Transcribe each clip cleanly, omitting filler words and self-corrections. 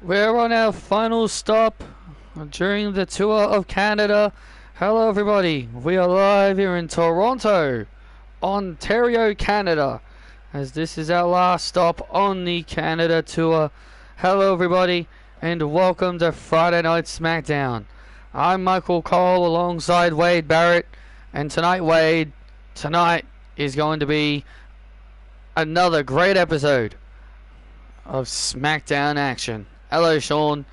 We're on our final stop during the tour of Canada. Hello everybody, we are live here in Toronto, Ontario, Canada, as this is our last stop on the Canada tour. Hello everybody, and welcome to Friday Night SmackDown. I'm Michael Cole alongside Wade Barrett, and tonight is going to be another great episode of SmackDown action. Hello Sean.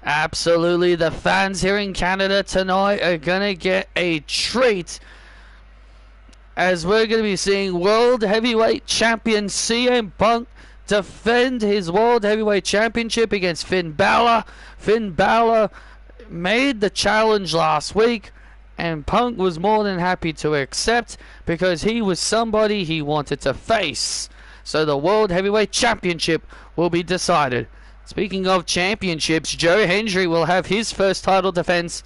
Absolutely, the fans here in Canada tonight are gonna get a treat, as we're gonna be seeing World Heavyweight Champion CM Punk defend his World Heavyweight Championship against Finn Balor. Finn Balor made the challenge last week, and Punk was more than happy to accept because he was somebody he wanted to face. So the World Heavyweight Championship will be decided. Speaking of championships, Joe Hendry will have his first title defense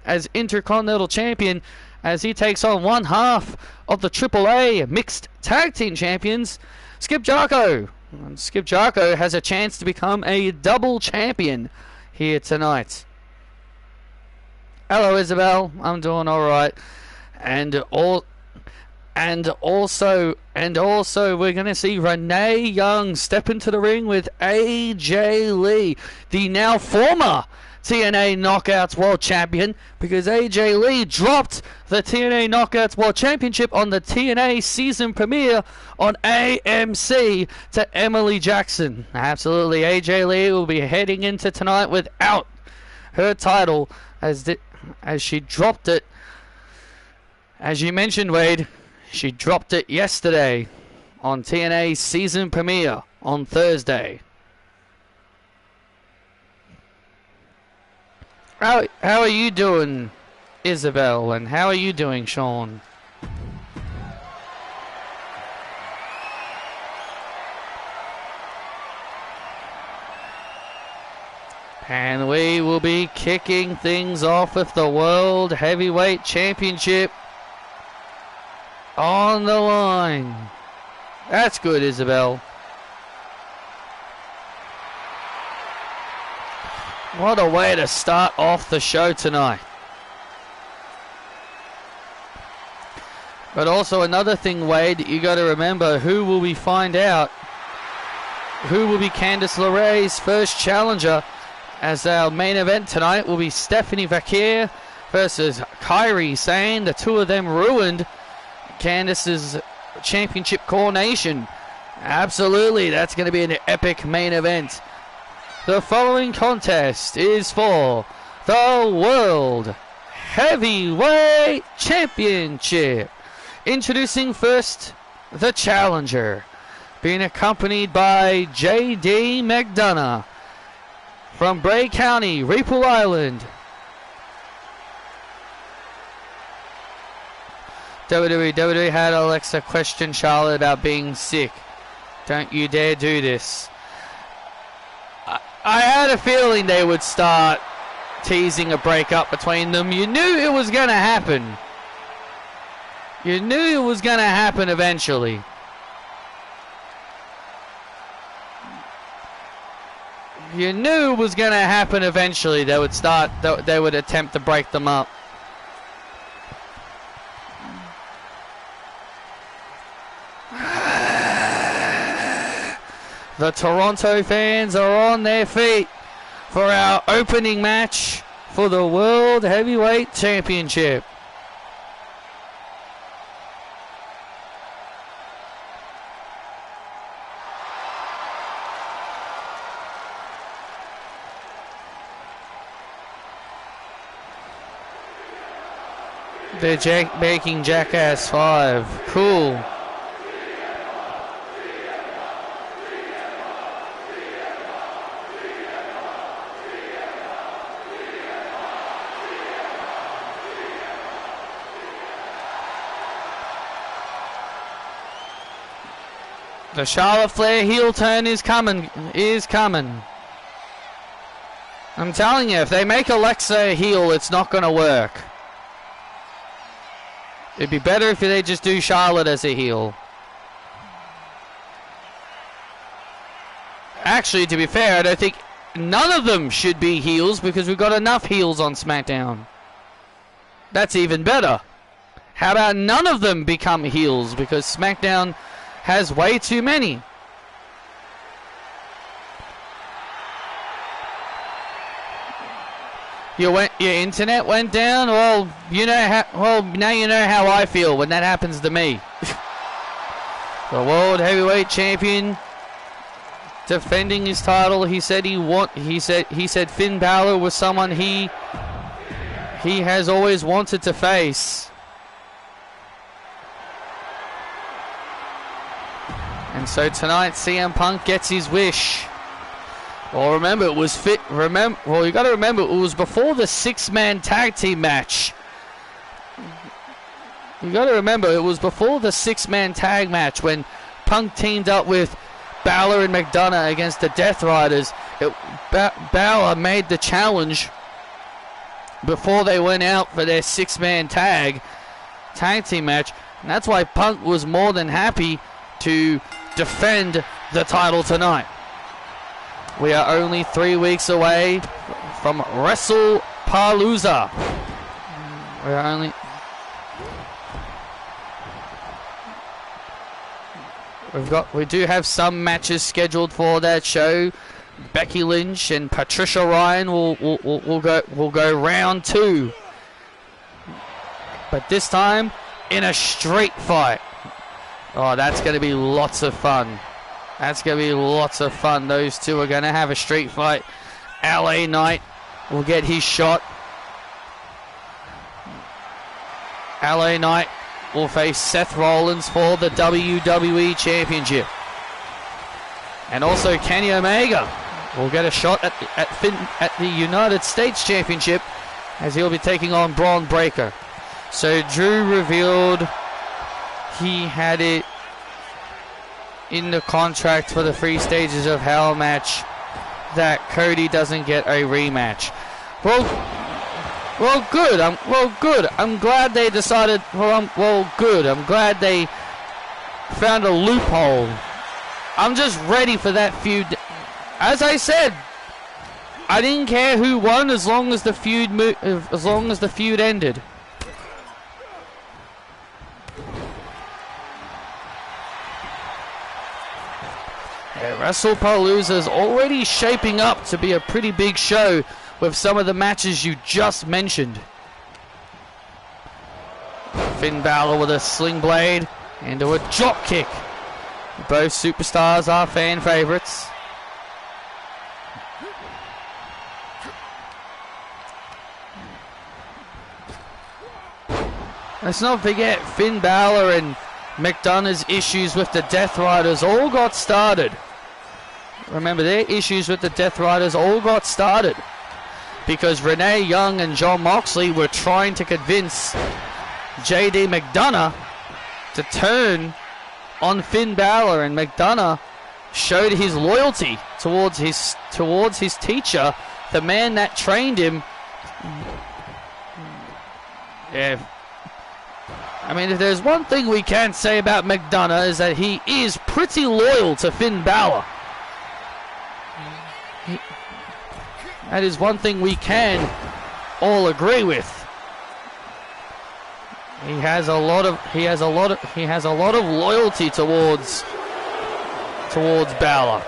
as Intercontinental Champion as he takes on one half of the AAA Mixed Tag Team Champions, Skip Jarko. And Skip Jarko has a chance to become a double champion here tonight. Hello Isabel, I'm doing alright. And also we're going to see Renee Young step into the ring with AJ Lee, the now former TNA Knockouts World Champion, because AJ Lee dropped the TNA Knockouts World Championship on the TNA season premiere on AMC to Emily Jackson. Absolutely, AJ Lee will be heading into tonight without her title as she dropped it. As you mentioned, Wade, she dropped it yesterday on TNA's season premiere on Thursday. How are you doing, Isabel? And how are you doing, Sean? And we will be kicking things off with the World Heavyweight Championship on the line. That's good, Isabel. What a way to start off the show tonight. But also another thing, Wade, you got to remember, who will we find out? Who will be Candice LeRae's first challenger? As our main event tonight will be Stephanie Vaquer versus Kairi Sane. The two of them ruined Candice's championship coronation. Absolutely, that's going to be an epic main event. The following contest is for the World Heavyweight Championship. Introducing first the challenger, being accompanied by J.D. McDonough from Bray County, Ripple Island. WWE had Alexa question Charlotte about being sick. Don't you dare do this. I had a feeling they would start teasing a breakup between them. You knew it was going to happen. You knew it was going to happen eventually. You knew it was going to happen eventually. They would attempt to break them up. The Toronto fans are on their feet for our opening match for the World Heavyweight Championship. They're making Jackass 5. Cool. The Charlotte Flair heel turn is coming. I'm telling you, if they make Alexa a heel, it's not going to work. It'd be better if they just do Charlotte as a heel. Actually, to be fair, I don't think none of them should be heels because we've got enough heels on SmackDown. That's even better. How about none of them become heels because SmackDown has way too many. Your internet went down? Well, now you know how I feel when that happens to me. The World Heavyweight Champion defending his title. He said he said Finn Balor was someone he has always wanted to face. And so tonight CM Punk gets his wish. Well, remember it was you got to remember it was before the 6-man tag team match. You got to remember it was before the 6-man tag match when Punk teamed up with Balor and McDonough against the Death Riders. Balor made the challenge before they went out for their 6-man tag team match, and that's why Punk was more than happy to defend the title tonight. We are only 3 weeks away from WrestlePalooza. We do have some matches scheduled for that show. Becky Lynch and Patricia Ryan will go round 2, but this time in a street fight. Oh, that's going to be lots of fun. That's going to be lots of fun. Those two are going to have a street fight. LA Knight will get his shot. LA Knight will face Seth Rollins for the WWE Championship. And also Kenny Omega will get a shot at the United States Championship as he'll be taking on Braun Breaker. So Drew revealed he had it in the contract for the 3 stages of Hell match that Cody doesn't get a rematch. Well, good. I'm glad they decided. Good. I'm glad they found a loophole. I'm just ready for that feud. As I said, I didn't care who won as long as the feud ended. WrestlePalooza is already shaping up to be a pretty big show with some of the matches you just mentioned. Finn Balor with a sling blade into a drop kick. Both superstars are fan favorites. Let's not forget Finn Balor and McDonough's issues with the Death Riders all got started. Remember, their issues with the Death Riders all got started because Renee Young and Jon Moxley were trying to convince JD McDonough to turn on Finn Balor, and McDonough showed his loyalty towards his teacher, the man that trained him. Yeah. I mean, if there's one thing we can say about McDonough is that he is pretty loyal to Finn Balor. That is one thing we can all agree with. He has a lot of loyalty towards Balor.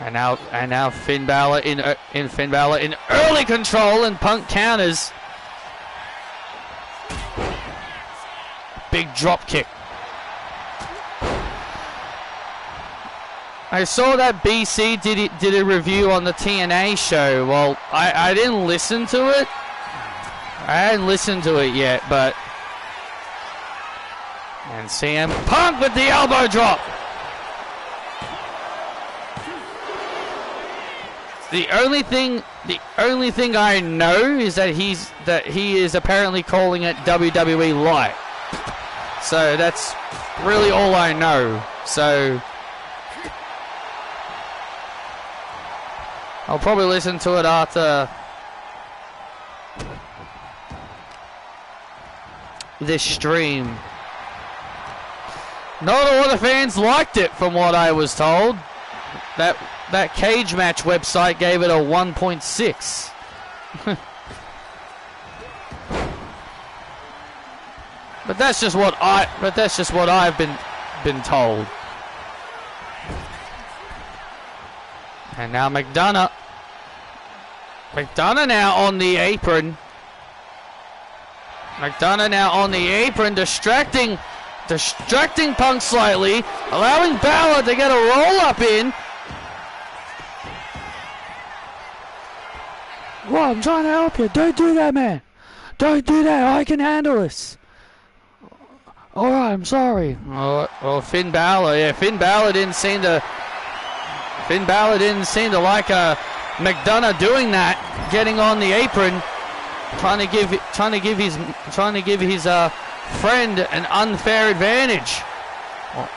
And now Finn Balor in early control, and Punk counters. Big drop kick. I saw that BC did a review on the TNA show. Well, I didn't listen to it. I hadn't listened to it yet, but... And CM Punk with the elbow drop. The only thing I know is that he is apparently calling it WWE Light. So that's really all I know. So I'll probably listen to it after this stream. Not all the fans liked it, from what I was told. That that Cage Match website gave it a 1.6. But that's just what I've been told. And now McDonough now on the apron. McDonough now on the apron, distracting Punk slightly, allowing Balor to get a roll up in. Well, I'm trying to help you. Don't do that, man. Don't do that. I can handle this. All right, I'm sorry. Well, Finn Balor. Yeah, Finn Balor didn't seem to like McDonough doing that, getting on the apron, trying to give his friend an unfair advantage. Well,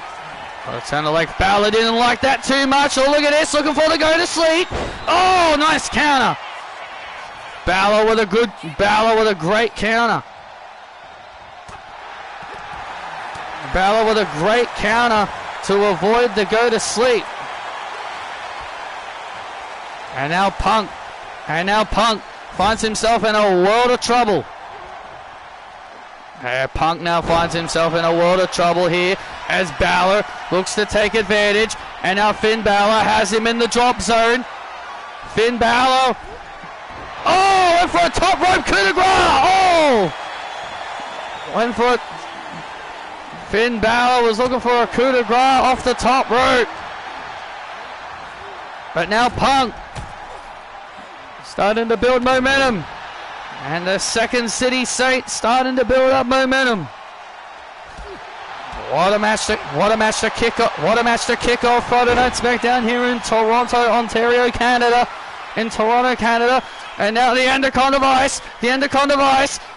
it sounded like Balor didn't like that too much. Oh, look at this, looking for the go to sleep. Oh, nice counter. Balor with a great counter. Balor with a great counter to avoid the go to sleep. And now Punk finds himself in a world of trouble. Punk now finds himself in a world of trouble here as Balor looks to take advantage. And now Finn Balor has him in the drop zone. Finn Balor. Oh, went for a top rope coup de grace. Oh! Went for it. Finn Balor was looking for a coup de grace off the top rope. But now Punk starting to build momentum. And the Second City Saints starting to build up momentum. What a match to kick off Friday Night SmackDown here in Toronto, Ontario, Canada. In Toronto, Canada. And now the Anaconda Vice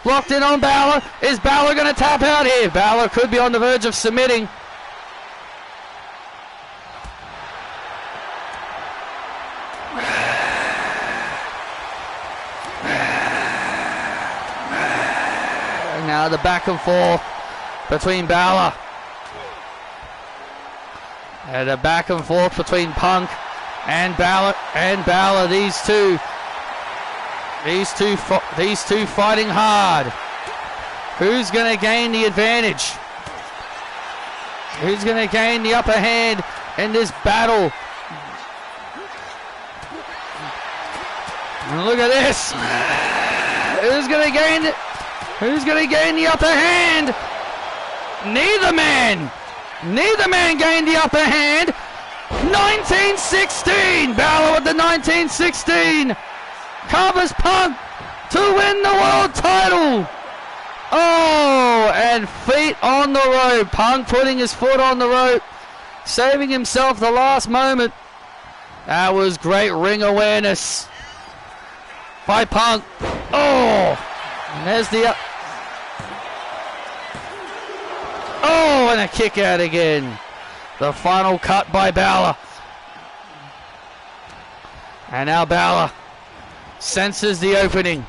locked in on Balor. Is Balor going to tap out here? Balor could be on the verge of submitting. And now the back and forth between Balor. And the back and forth between Punk and Balor. These two fighting hard. Who's going to gain the advantage? Who's going to gain the upper hand in this battle? And look at this. Who's going to gain the upper hand? Neither man gained the upper hand. 1916. Balor with the 1916. Covers Punk to win the world title. Oh, and feet on the rope. Punk putting his foot on the rope, saving himself the last moment. That was great ring awareness by Punk. Oh, and there's the oh, and a kick out again. The final cut by Balor. And now Balor senses the opening.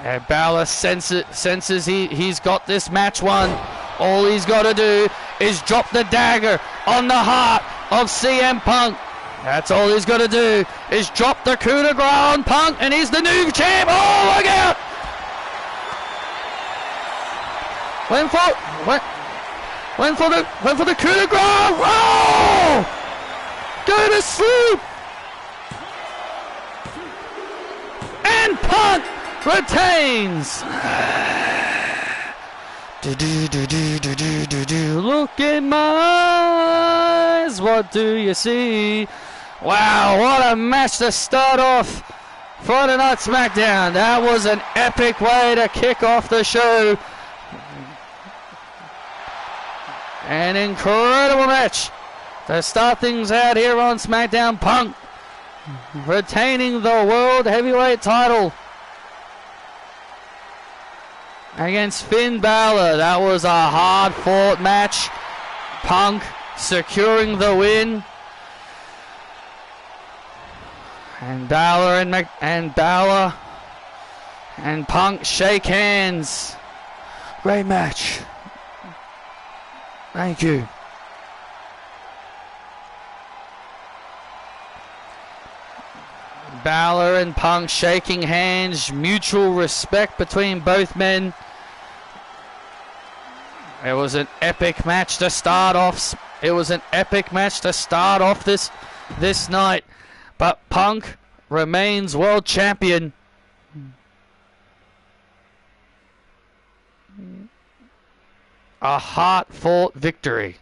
And Balor senses he's got this match won. All he's got to do is drop the dagger on the heart of CM Punk. That's all he's got to do is drop the coup de grace on Punk, and he's the new champ. Oh, look out! Went for the coup de grace. Oh! Go to sleep. And Punk retains. Look in my eyes, what do you see? Wow, what a match to start off Friday Night SmackDown. That was an epic way to kick off the show. An incredible match to start things out here on SmackDown. Punk retaining the World Heavyweight title against Finn Balor. That was a hard-fought match. Punk securing the win. And Balor and Punk shake hands. Great match. Thank you. Balor and Punk shaking hands, mutual respect between both men. It was an epic match to start off. It was an epic match to start off this night. But Punk remains world champion. A hard-fought victory.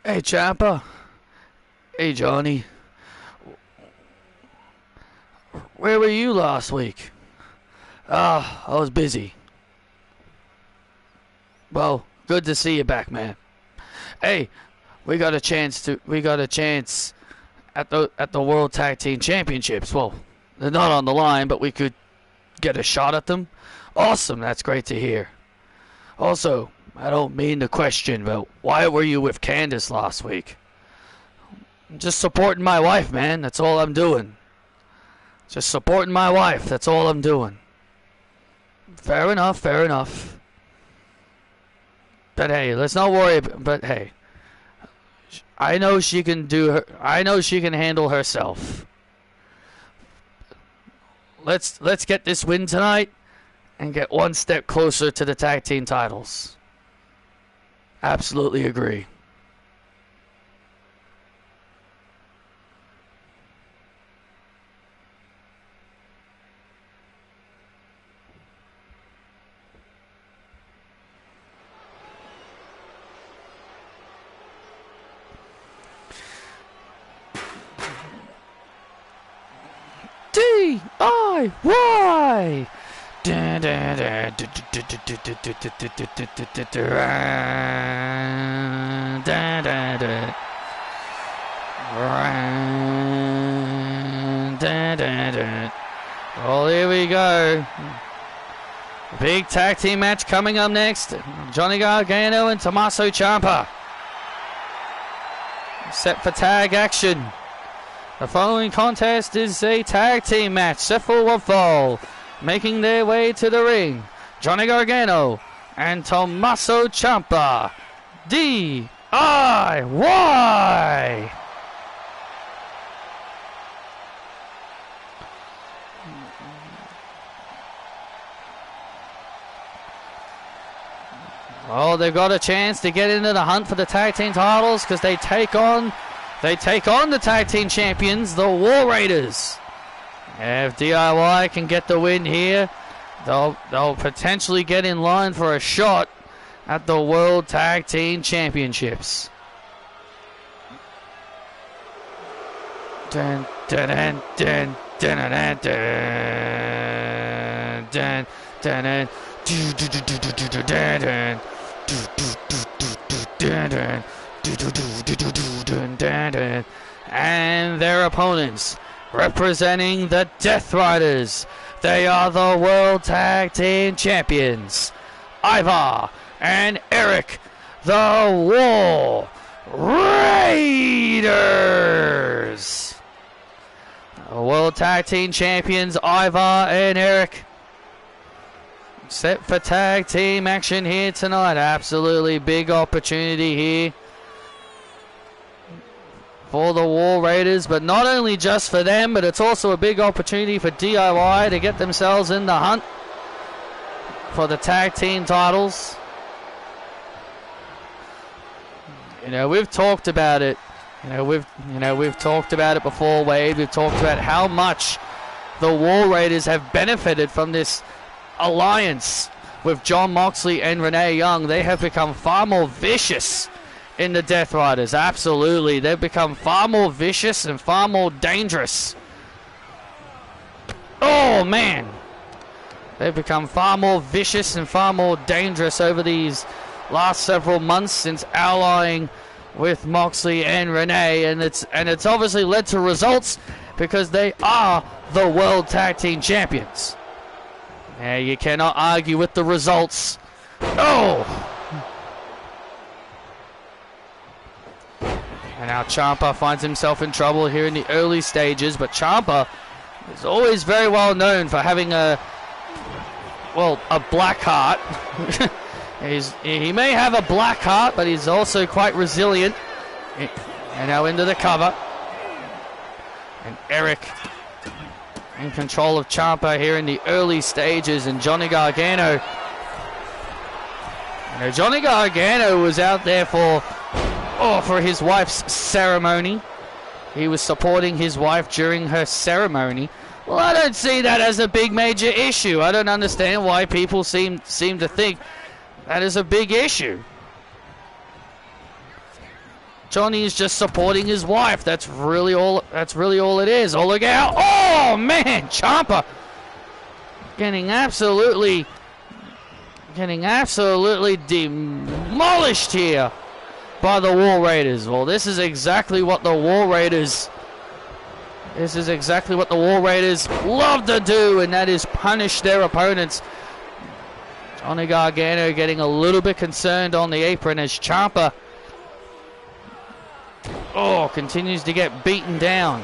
Hey, Ciampa. Hey, Johnny. Where were you last week? I was busy. Well, good to see you back, man. Hey, we got a chance at the World Tag Team Championships. Well, they're not on the line, but we could get a shot at them. Awesome, that's great to hear. Also, I don't mean to question, but why were you with Candace last week? I'm just supporting my wife, man. That's all I'm doing. Just supporting my wife. That's all I'm doing. Fair enough, fair enough. But hey, let's not worry. But hey, I know she can handle herself. Let's get this win tonight and get one step closer to the tag team titles. Absolutely agree. DIY. Well, here we go. Big tag team match coming up next. Johnny Gargano and Tommaso Ciampa set for tag action. The following contest is a tag team match set for one fall. Making their way to the ring, Johnny Gargano and Tommaso Ciampa. DIY. Oh, they've got a chance to get into the hunt for the tag team titles because they take on the tag team champions, the War Raiders. If DIY can get the win here, they'll potentially get in line for a shot at the World Tag Team Championships. Dun, dun, dun, dun, dun, dun, dun, dun, dun, and their opponents, representing the Death Riders, they are the World Tag Team Champions, Ivar and Eric, the War Raiders. The World Tag Team Champions, Ivar and Eric, set for tag team action here tonight. Absolutely big opportunity here for the War Raiders, but not only just for them, but it's also a big opportunity for DIY to get themselves in the hunt for the tag team titles. You know, we've talked about it. We've talked about it before, Wade. We've talked about how much the War Raiders have benefited from this alliance with Jon Moxley and Renee Young. They have become far more vicious in the Death Riders. Absolutely. They've become far more vicious and far more dangerous. Oh, man. They've become far more vicious and far more dangerous over these last several months since allying with Moxley and Renee, and it's obviously led to results because they are the World Tag Team Champions. Yeah, you cannot argue with the results. Oh! And now Ciampa finds himself in trouble here in the early stages, but Ciampa is always very well known for having a black heart. He may have a black heart, but he's also quite resilient. And now into the cover. And Eric in control of Ciampa here in the early stages, and Johnny Gargano. Johnny Gargano was out there for his wife's ceremony. He was supporting his wife during her ceremony. Well, I don't see that as a big major issue. I don't understand why people seem to think that is a big issue. Johnny is just supporting his wife. That's really all it is. Oh, look out. Oh, man. Ciampa getting absolutely demolished here by the War Raiders. Well, this is exactly what the War Raiders love to do, and that is punish their opponents. Johnny Gargano getting a little bit concerned on the apron as Ciampa continues to get beaten down.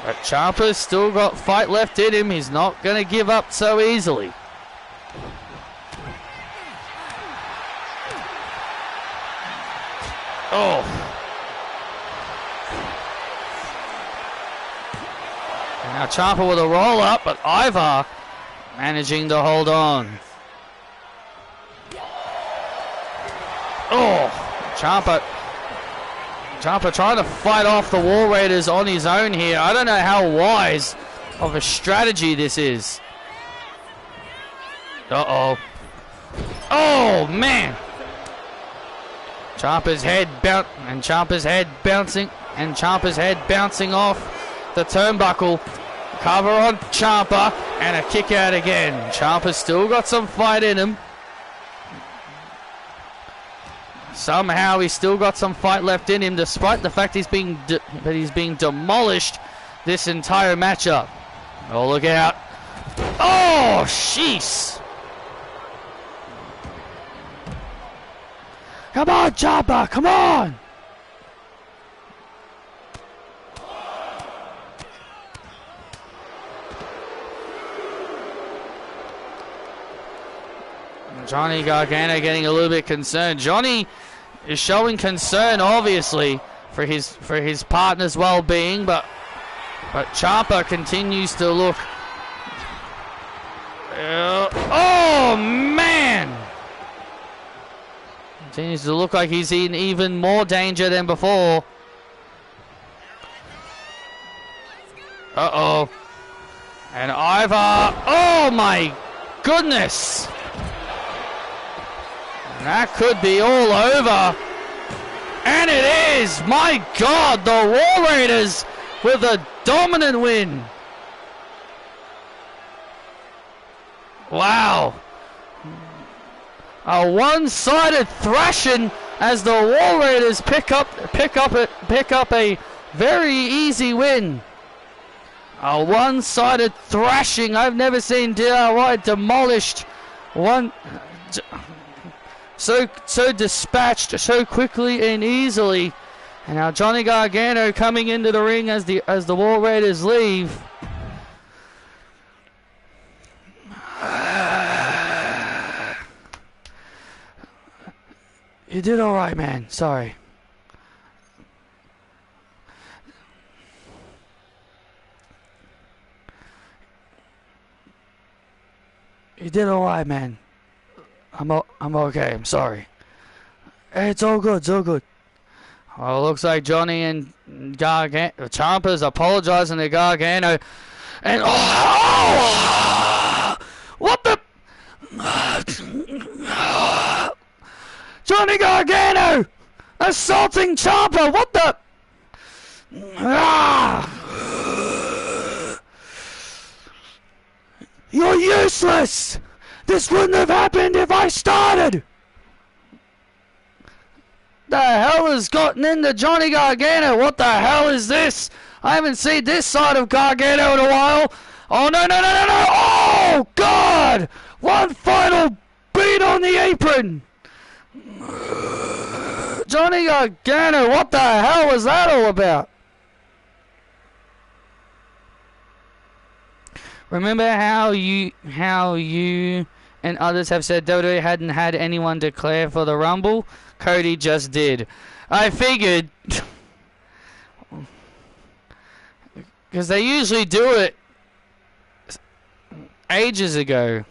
But Ciampa's still got fight left in him. He's not going to give up so easily. Oh. And now Ciampa with a roll up, but Ivar managing to hold on. Oh, Ciampa trying to fight off the War Raiders on his own here. I don't know how wise of a strategy this is. Uh-oh. Oh, man. Ciampa's head bouncing off the turnbuckle. Cover on Ciampa and a kick out again. Ciampa's still got some fight in him. Somehow he's still got some fight left in him, despite the fact he's being demolished this entire matchup. Oh, look out. Oh, jeez. Come on, Ciampa, come on. Johnny Gargano getting a little bit concerned. Johnny is showing concern, obviously, for his partner's well-being, but Ciampa continues to look. Oh man! Continues to look like he's in even more danger than before. Uh-oh. And Ivar. Oh my goodness! That could be all over. And it is! My God, the War Raiders with a dominant win. Wow. A one-sided thrashing as the War Raiders pick up a very easy win. A one-sided thrashing. I've never seen DIY demolished one. So dispatched so quickly and easily. And now Johnny Gargano coming into the ring as the War Raiders leave. You did all right, man. Sorry. You did all right, man. I'm okay. I'm sorry. It's all good. It's all good. Well, it looks like Johnny and Ciampa's apologizing to Gargano, and what the? Johnny Gargano assaulting Ciampa. What the? You're useless! This wouldn't have happened if I started! The hell has gotten into Johnny Gargano? What the hell is this? I haven't seen this side of Gargano in a while. Oh, no, no, no, no, no! Oh, God! One final beat on the apron! Johnny Gargano, what the hell was that all about? Remember how you and others have said WWE hadn't had anyone declare for the Rumble? Cody just did. I figured, because they usually do it ages ago.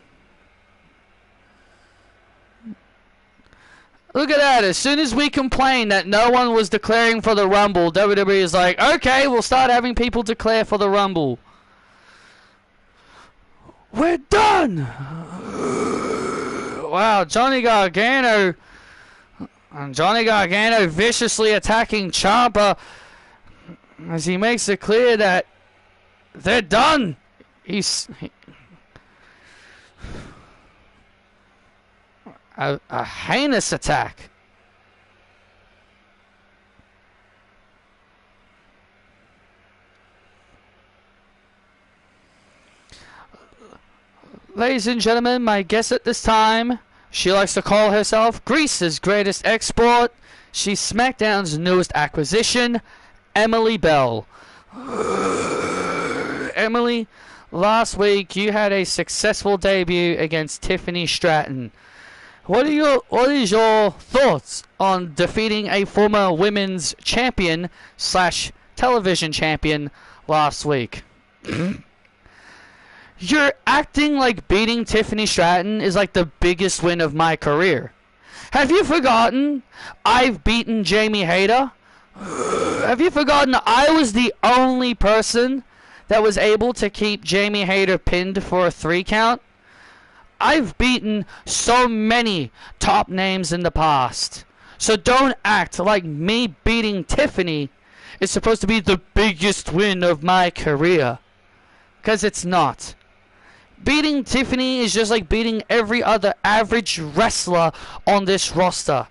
Look at that. As soon as we complained that no one was declaring for the Rumble, WWE is like, okay, we'll start having people declare for the Rumble. We're done! Wow, Johnny Gargano viciously attacking Ciampa as he makes it clear that they're done. A heinous attack. Ladies and gentlemen, my guest at this time, she likes to call herself Greece's greatest export. She's SmackDown's newest acquisition, Emily Bell. Emily, last week you had a successful debut against Tiffany Stratton. What is your thoughts on defeating a former women's champion / television champion last week? You're acting like beating Tiffany Stratton is like the biggest win of my career. Have you forgotten I've beaten Jamie Hayter? Have you forgotten I was the only person that was able to keep Jamie Hayter pinned for a 3 count? I've beaten so many top names in the past. So don't act like me beating Tiffany is supposed to be the biggest win of my career. Because it's not. Beating Tiffany is just like beating every other average wrestler on this roster.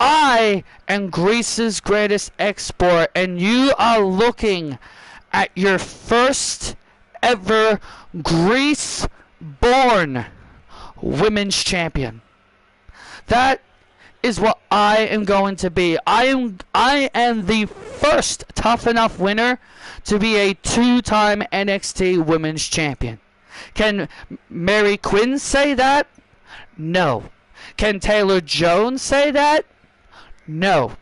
I am Greece's greatest export, and you are looking at your first ever Greece-born women's champion. That is what I am going to be. I am the first tough enough winner to be a 2-time NXT women's champion. Can Mary Quinn say that? No. Can Taylor Jones say that? No.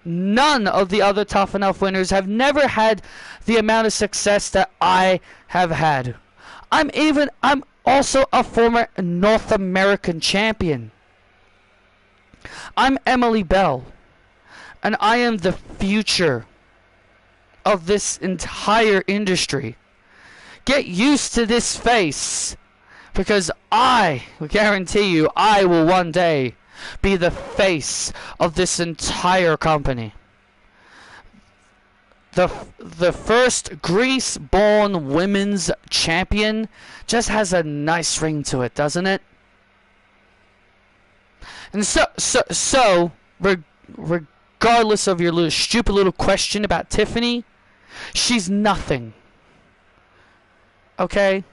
None of the other tough enough winners have never had the amount of success that I have had. I'm also a former North American champion. I'm Emily Bell, and I am the future of this entire industry. Get used to this face, because I guarantee you I will one day be the face of this entire company. The first Greece-born women's champion just has a nice ring to it, doesn't it? And so regardless of your stupid little question about Tiffany, she's nothing. Okay?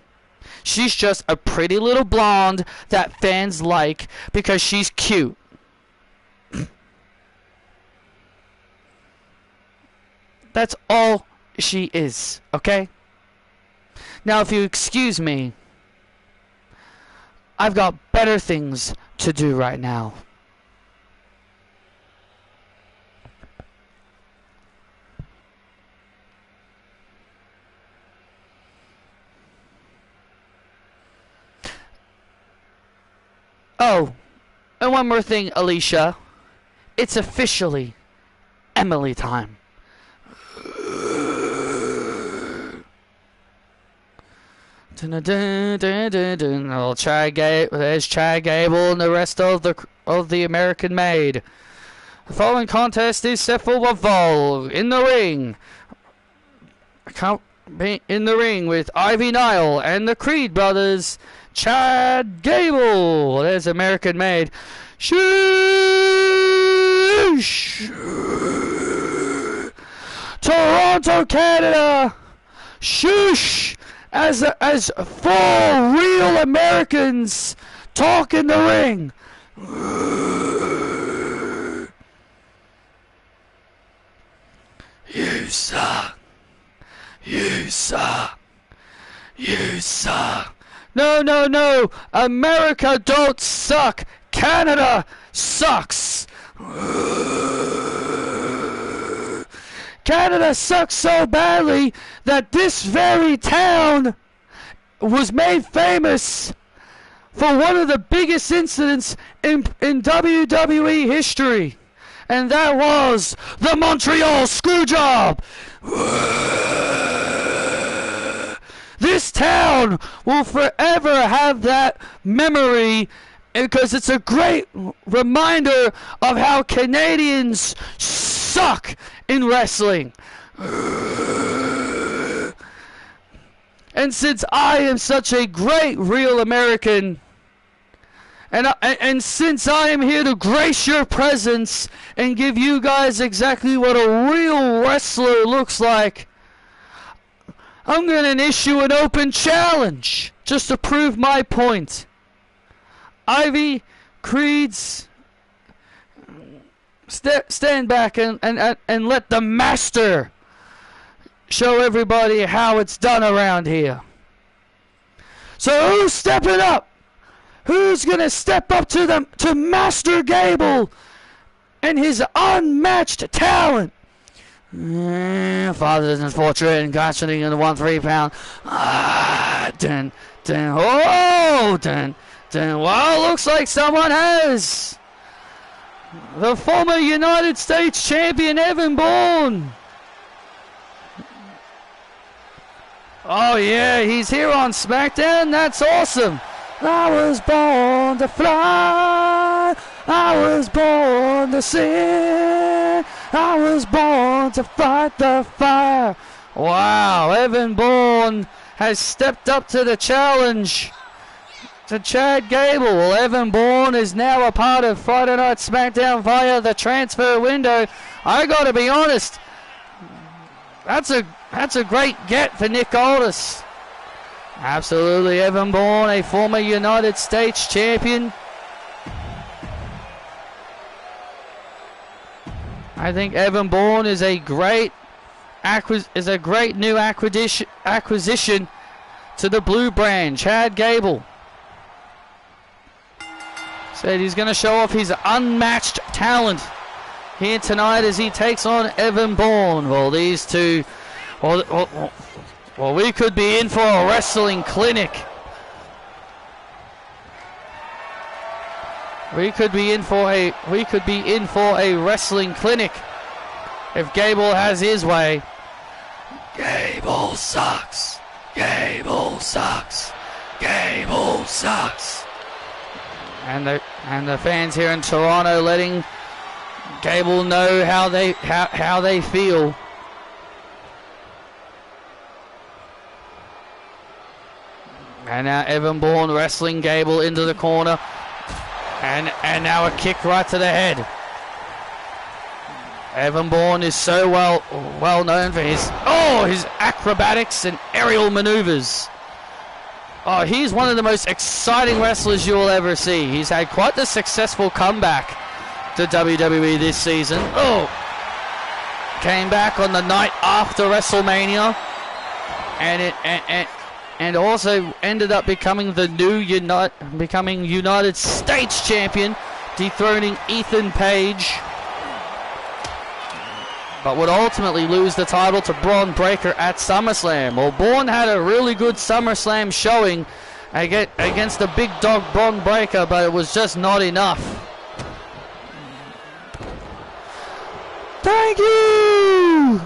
She's just a pretty little blonde that fans like because she's cute. That's all she is, okay? Now, if you excuse me, I've got better things to do right now. Oh, and one more thing, Alicia. It's officially Emily time. Oh, there's Chad Gable and the rest of the American Maid. The following contest is set for one fall in the ring. in the ring with Ivy Nile and the Creed brothers, Chad Gable. There's American made. Shoosh! Toronto, Canada. Shoosh! As 4 real Americans talk in the ring. You suck. You suck. You suck. No, no, no. America don't suck. Canada sucks. Canada sucks so badly that this very town was made famous for one of the biggest incidents in WWE history. And that was the Montreal Screwjob. This town will forever have that memory because it's a great reminder of how Canadians suck in wrestling. And since I am such a great real American, and since I am here to grace your presence and give you guys exactly what a real wrestler looks like, I'm going to issue an open challenge just to prove my point. Ivy, Creeds, stand back and let the master show everybody how it's done around here. So who's stepping up? Who's going to step up to Master Gable and his unmatched talent? Father's unfortunate and concentrating in the 1-3 pound. Well, looks like someone has. The former United States champion Evan Bourne. Oh yeah, he's here on SmackDown. That's awesome. I was born to fly. I was born to sing. I was born to fight the fire. Wow, Evan Bourne has stepped up to the challenge to Chad Gable. Well, Evan Bourne is now a part of Friday Night SmackDown via the transfer window. I gotta be honest, that's a great get for Nick Aldis. Absolutely, Evan Bourne, a former United States champion. I think Evan Bourne is a great new acquisition to the Blue brand. Chad Gable said he's going to show off his unmatched talent here tonight as he takes on Evan Bourne. Well, these two, well, we could be in for a wrestling clinic. We could be in for a wrestling clinic if Gable has his way. Gable sucks. Gable sucks. Gable sucks. And the fans here in Toronto letting Gable know how they feel. And now Evan Bourne wrestling Gable into the corner. And now a kick right to the head. Evan Bourne is so well known for his acrobatics and aerial maneuvers. Oh, he's one of the most exciting wrestlers you will ever see. He's had quite the successful comeback to WWE this season. Oh, came back on the night after WrestleMania, and also ended up becoming the new United States champion, dethroning Ethan Page, but would ultimately lose the title to Braun Breaker at SummerSlam. Well, Braun had a really good SummerSlam showing against the big dog Braun Breaker, but it was just not enough. Thank you!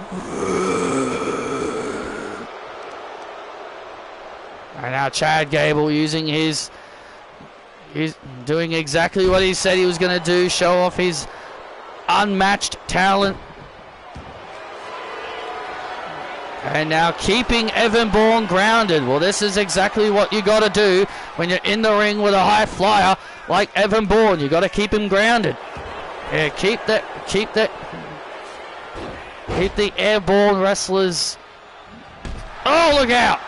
And now Chad Gable he's doing exactly what he said he was going to do, show off his unmatched talent. And now keeping Evan Bourne grounded. Well, this is exactly what you got to do when you're in the ring with a high flyer like Evan Bourne. You got to keep him grounded. Yeah, keep the airborne wrestlers. Oh, look out!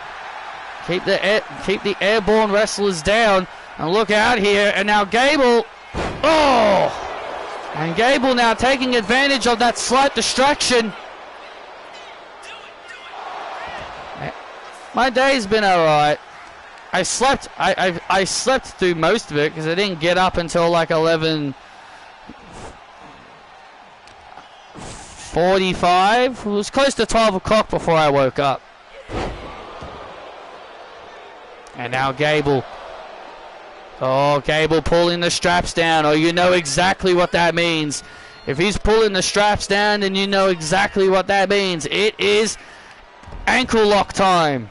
Keep the airborne wrestlers down and look out here. And now Gable. Oh! And Gable now taking advantage of that slight distraction. My day's been alright. I slept through most of it because I didn't get up until like 11:45. It was close to 12 o'clock before I woke up. And now Gable. Oh, Gable pulling the straps down. Oh, you know exactly what that means. If he's pulling the straps down, then you know exactly what that means. It is ankle lock time.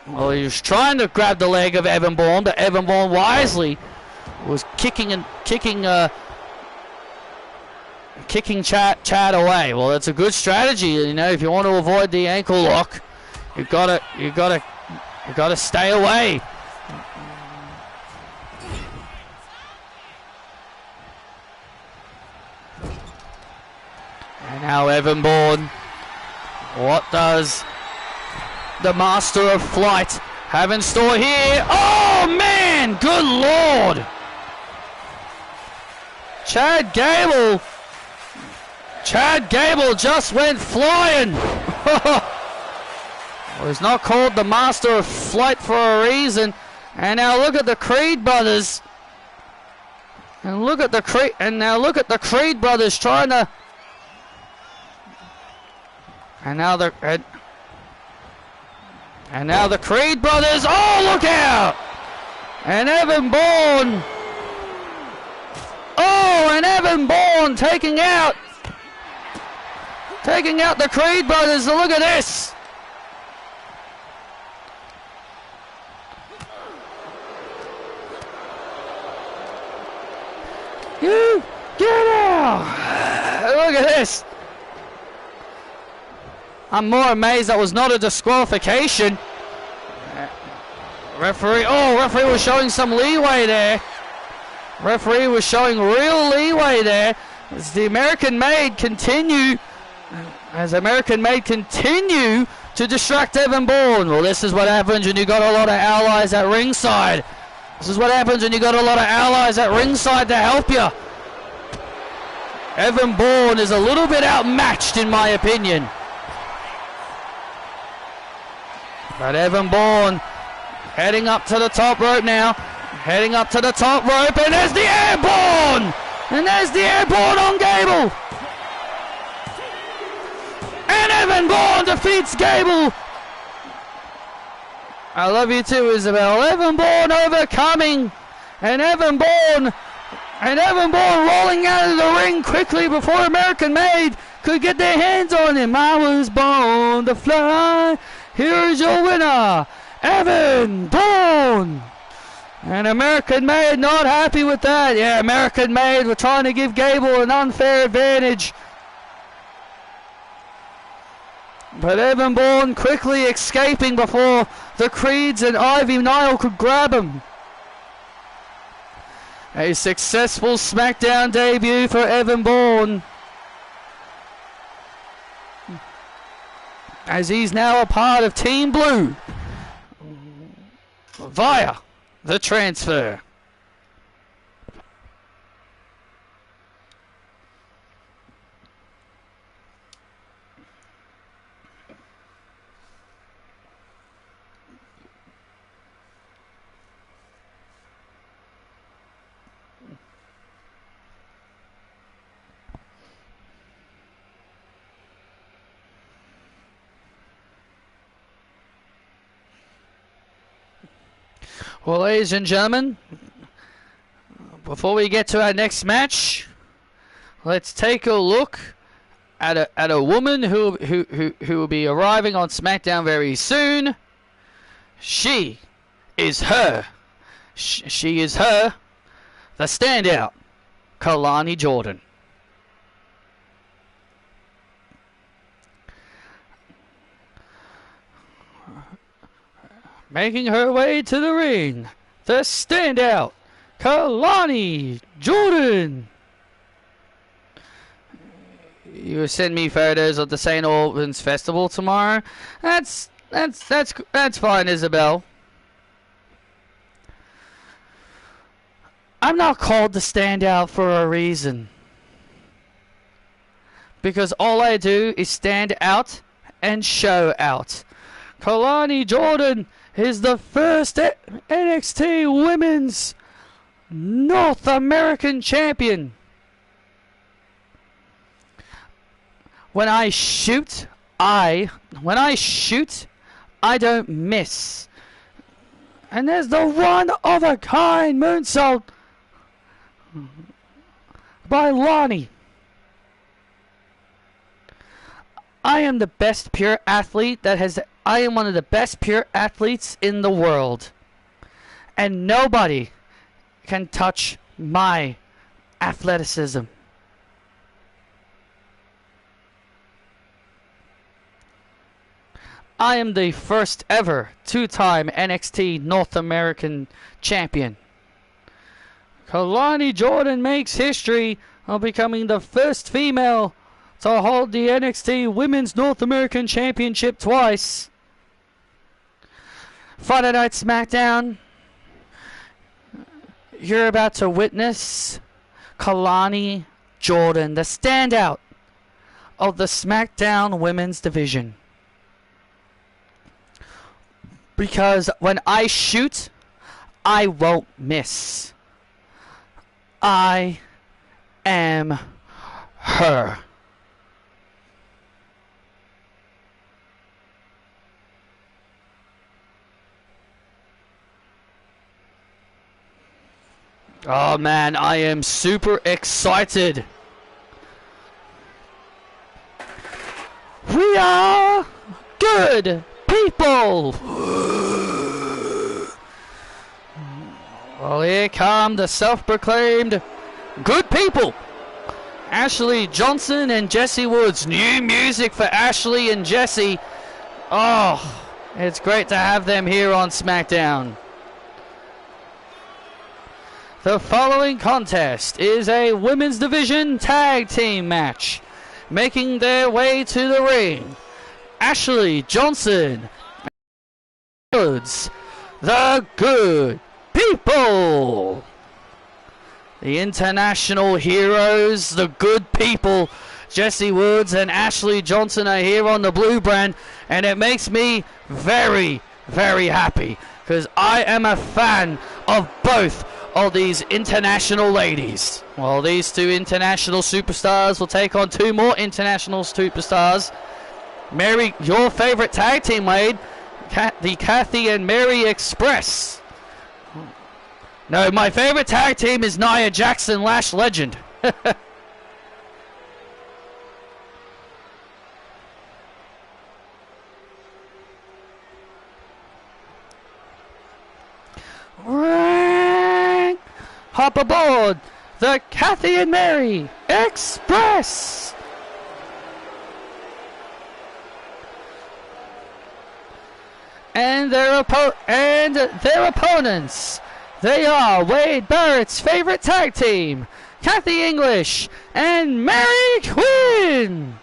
Well, he was trying to grab the leg of Evan Bourne, but Evan Bourne wisely was kicking Chad away. Well, that's a good strategy, you know. If you want to avoid the ankle lock, you gotta stay away. And now Evan Bourne. What does the Master of Flight have in store here? Oh man, good lord! Chad Gable just went flying. Well, he's not called the Master of Flight for a reason. And now look at the Creed brothers. And look at the Creed brothers trying to. And now the Creed brothers. Oh, look out! And Evan Bourne. Oh, and Evan Bourne taking out the Creed brothers. Look at this. You get out! Look at this. I'm more amazed that was not a disqualification. Referee was showing some leeway there. Referee was showing real leeway there. As American Made continue to distract Evan Bourne. Well, this is what happens when you got a lot of allies at ringside. This is what happens when you got a lot of allies at ringside to help you. Evan Bourne is a little bit outmatched in my opinion. But Evan Bourne heading up to the top rope now. Heading up to the top rope, and there's the airborne! And there's the airborne on Gable! And Evan Bourne defeats Gable! I love you too, Isabel. Evan Bourne overcoming! And Evan Bourne rolling out of the ring quickly before American Made could get their hands on him. I was born to fly. Here's your winner, Evan Bourne. And American Made not happy with that. Yeah, American Made were trying to give Gable an unfair advantage. But Evan Bourne quickly escaping before the Creeds and Ivy Nile could grab him. A successful SmackDown debut for Evan Bourne, as he's now a part of Team Blue via the transfer. Well, ladies and gentlemen, before we get to our next match, let's take a look at a woman who will be arriving on SmackDown very soon. She is her, the standout, Kalani Jordan. making her way to the ring, the standout, Kalani Jordan. You send me photos of the St. Albans Festival tomorrow. That's fine, Isabel. I'm not called the standout for a reason. Because all I do is stand out and show out. Kalani Jordan is the first NXT Women's North American Champion. When I shoot, I don't miss. And there's the one-of-a-kind moonsault by Lonnie. I am the best pure athlete I am one of the best pure athletes in the world. And nobody can touch my athleticism. I am the first ever two-time NXT North American Champion. Kalani Jordan makes history of becoming the first female to hold the NXT Women's North American Championship twice. Friday Night SmackDown, you're about to witness Kalani Jordan, the standout of the SmackDown Women's Division. Because when I shoot, I won't miss. I am her. Oh man, I am super excited. We are good people. Well, here come the self-proclaimed good people. Ashley Johnson and Jesse Woods. New music for Ashley and Jesse. Oh, it's great to have them here on SmackDown. The following contest is a women's division tag team match. Making their way to the ring, Ashley Johnson and Woods, the good people. The international heroes, the good people, Jesse Woods and Ashley Johnson are here on the blue brand, and it makes me very, very happy because I am a fan of both of these international ladies. Well, these two international superstars will take on two more international superstars. Mary, your favorite tag team, Wade, the Kathy and Mary Express. No, my favorite tag team is Nia Jackson, Lash Legend. Hop aboard the Kathy and Mary Express. And their opponents, they are Wade Barrett's favorite tag team, Kathy English and Mary Quinn.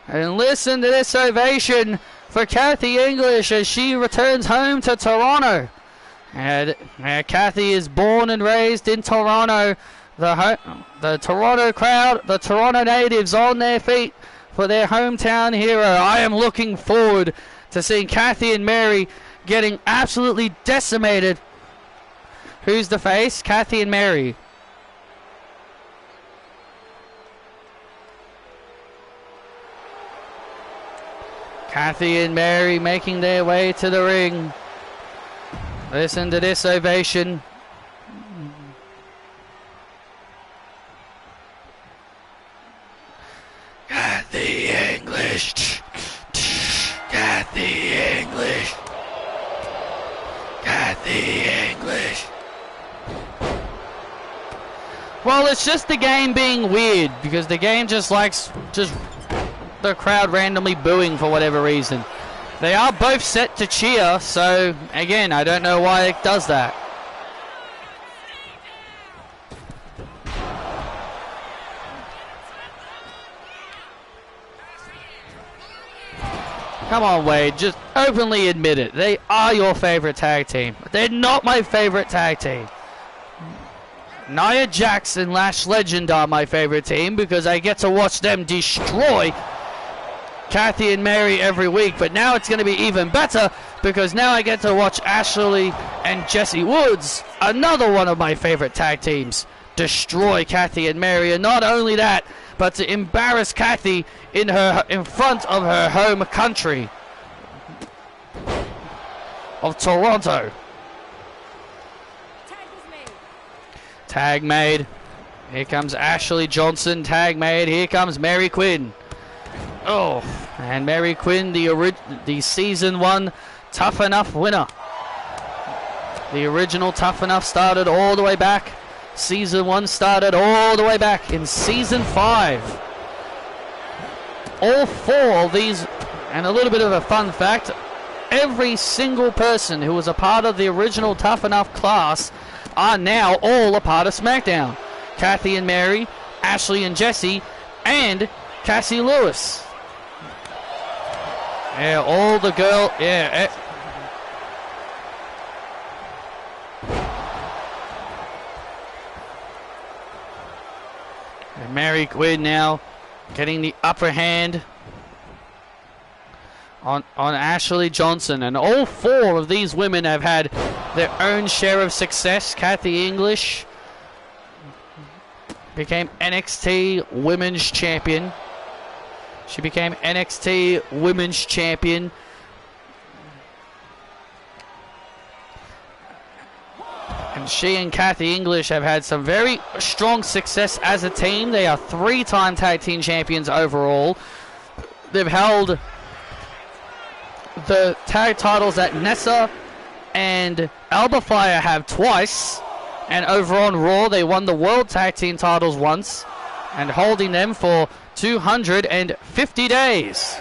And listen to this ovation for Kathy English as she returns home to Toronto. And Kathy is born and raised in Toronto. The Toronto crowd, the Toronto natives on their feet for their hometown hero. I am looking forward to seeing Kathy and Mary getting absolutely decimated. Who's the face? Kathy and Mary. Kathy and Mary making their way to the ring. Listen to this ovation. Kathy English. Kathy English. Kathy English. Well, it's just the game being weird because the game just likes the crowd randomly booing for whatever reason. They are both set to cheer, so again, I don't know why it does that. Come on, Wade, just openly admit it. They are your favorite tag team. They're not my favorite tag team. Nia Jax and Lash Legend are my favorite team because I get to watch them destroy Kathy and Mary every week. But now it's going to be even better because now I get to watch Ashley and Jesse Woods, another one of my favorite tag teams, destroy Kathy and Mary. And not only that, but to embarrass Kathy in front of her home country of Toronto. Tag made. Here comes Ashley Johnson. Tag made. Here comes Mary Quinn. Oh, and Mary Quinn, the season 1 Tough Enough winner. The original Tough Enough started all the way back. Season 1 started all the way back in season 5. All 4 of these, and a little bit of a fun fact, every single person who was a part of the original Tough Enough class are now all a part of SmackDown. Kathy and Mary, Ashley and Jesse, and Cassie Lewis. Yeah, all the girl, yeah. And Mary Quinn now getting the upper hand on Ashley Johnson. And all 4 of these women have had their own share of success. Kathy English became NXT Women's Champion. She became NXT Women's Champion. And she and Kathy English have had some very strong success as a team. They are 3-time tag team champions overall. They've held the tag titles that Nessa and Alba Fire have twice. And over on Raw, they won the World Tag Team titles once, and holding them for 250 days.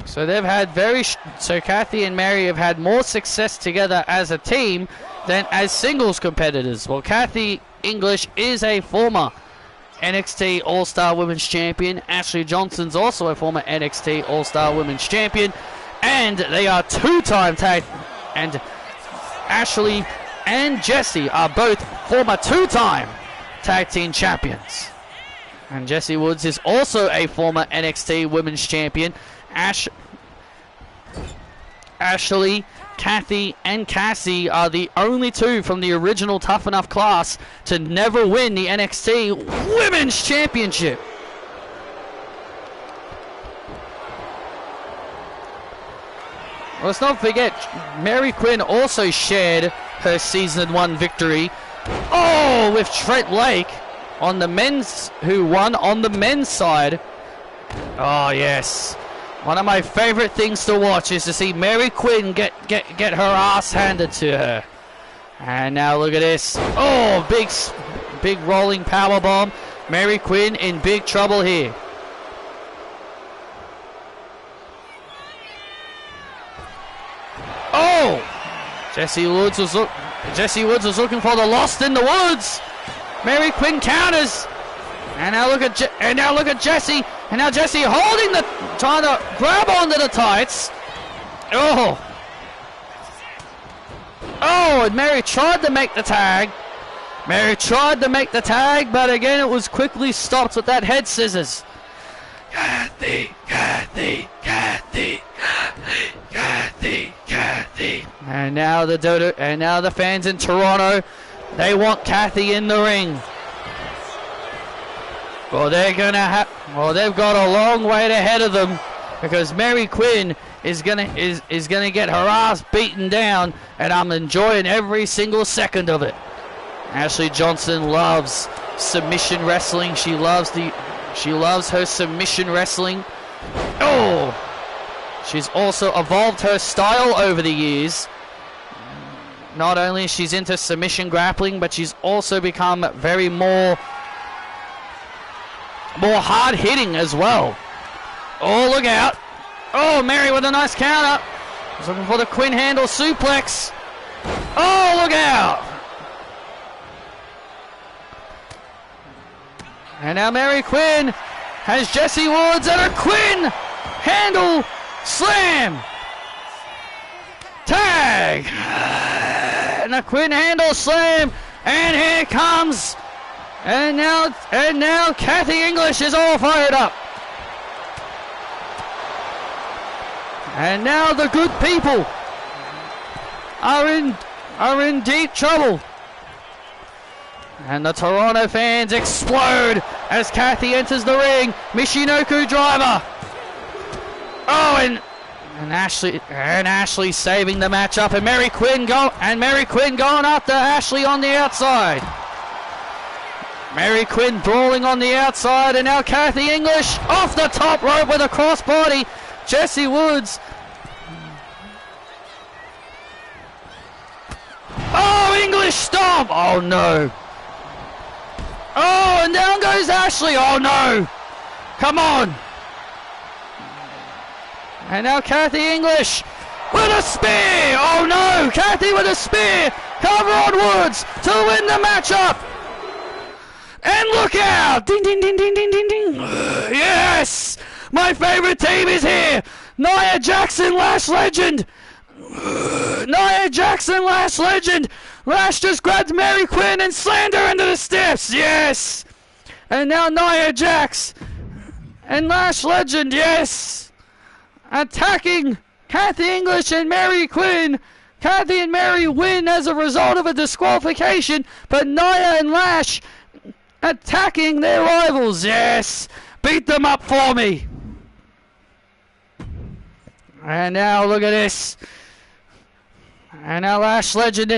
So they've had so Kathy and Mary have had more success together as a team than as singles competitors. Well, Kathy English is a former NXT All-Star Women's Champion. Ashley Johnson's also a former NXT All-Star Women's Champion. And they are 2-time tag. And Ashley and Jesse are both former 2-time tag team champions. And Jesse Woods is also a former NXT Women's Champion. Ashley, Kathy, and Cassie are the only 2 from the original Tough Enough class to never win the NXT Women's Championship. Let's not forget, Mary Quinn also shared her Season 1 victory. Oh, with Trent Lake on the men's, who won on the men's side. Oh, yes. One of my favorite things to watch is to see Mary Quinn get her ass handed to her. And now look at this. Oh, big rolling powerbomb. Mary Quinn in big trouble here. Oh! Jesse Woods was looking for the Lost in the Woods. Mary Quinn counters. And now look at Jesse. And now Jesse trying to grab onto the tights. Oh! Oh, and Mary tried to make the tag. But again it was quickly stopped with that head scissors. Kathy. And now the fans in Toronto, they want Kathy in the ring. Well, they've got a long wait ahead of them because Mary Quinn is gonna get her ass beaten down, and I'm enjoying every single second of it. Ashley Johnson loves submission wrestling. She loves her submission wrestling. Oh! She's also evolved her style over the years. Not only she's into submission grappling, but she's also become very more more hard hitting as well. Oh, look out. Oh, Mary with a nice counter. He's looking for the Quinn handle suplex. Oh, look out. And now Mary Quinn has Jessie Woods and a Quinn handle slam. Tag. And a Quinn handle slam. And here comes. And now Kathy English is all fired up. And now the good people are in deep trouble. And the Toronto fans explode as Kathy enters the ring. Michinoku driver. Oh, and Ashley saving the match up, and Mary Quinn going after Ashley on the outside. Mary Quinn brawling on the outside, and now Kathy English off the top rope with a crossbody. Jessie Woods. Oh, English stomp. Oh no. Oh, and down goes Ashley. Oh no. Come on. And now Kathy English with a spear. Oh no. Kathy with a spear. Cover on Woods to win the matchup. And look out. Ding, ding, ding, ding, ding, ding, ding. Yes. My favorite team is here. Nia Jackson, Lash Legend. Nia Jackson, Lash Legend. Lash just grabbed Mary Quinn and slammed her into the steps. Yes. And now Nia Jax and Lash Legend. Yes. Attacking Kathy English and Mary Quinn. Kathy and Mary win as a result of a disqualification, but Nia and Lash attacking their rivals. Yes. Beat them up for me. And now look at this. And now Lash Legend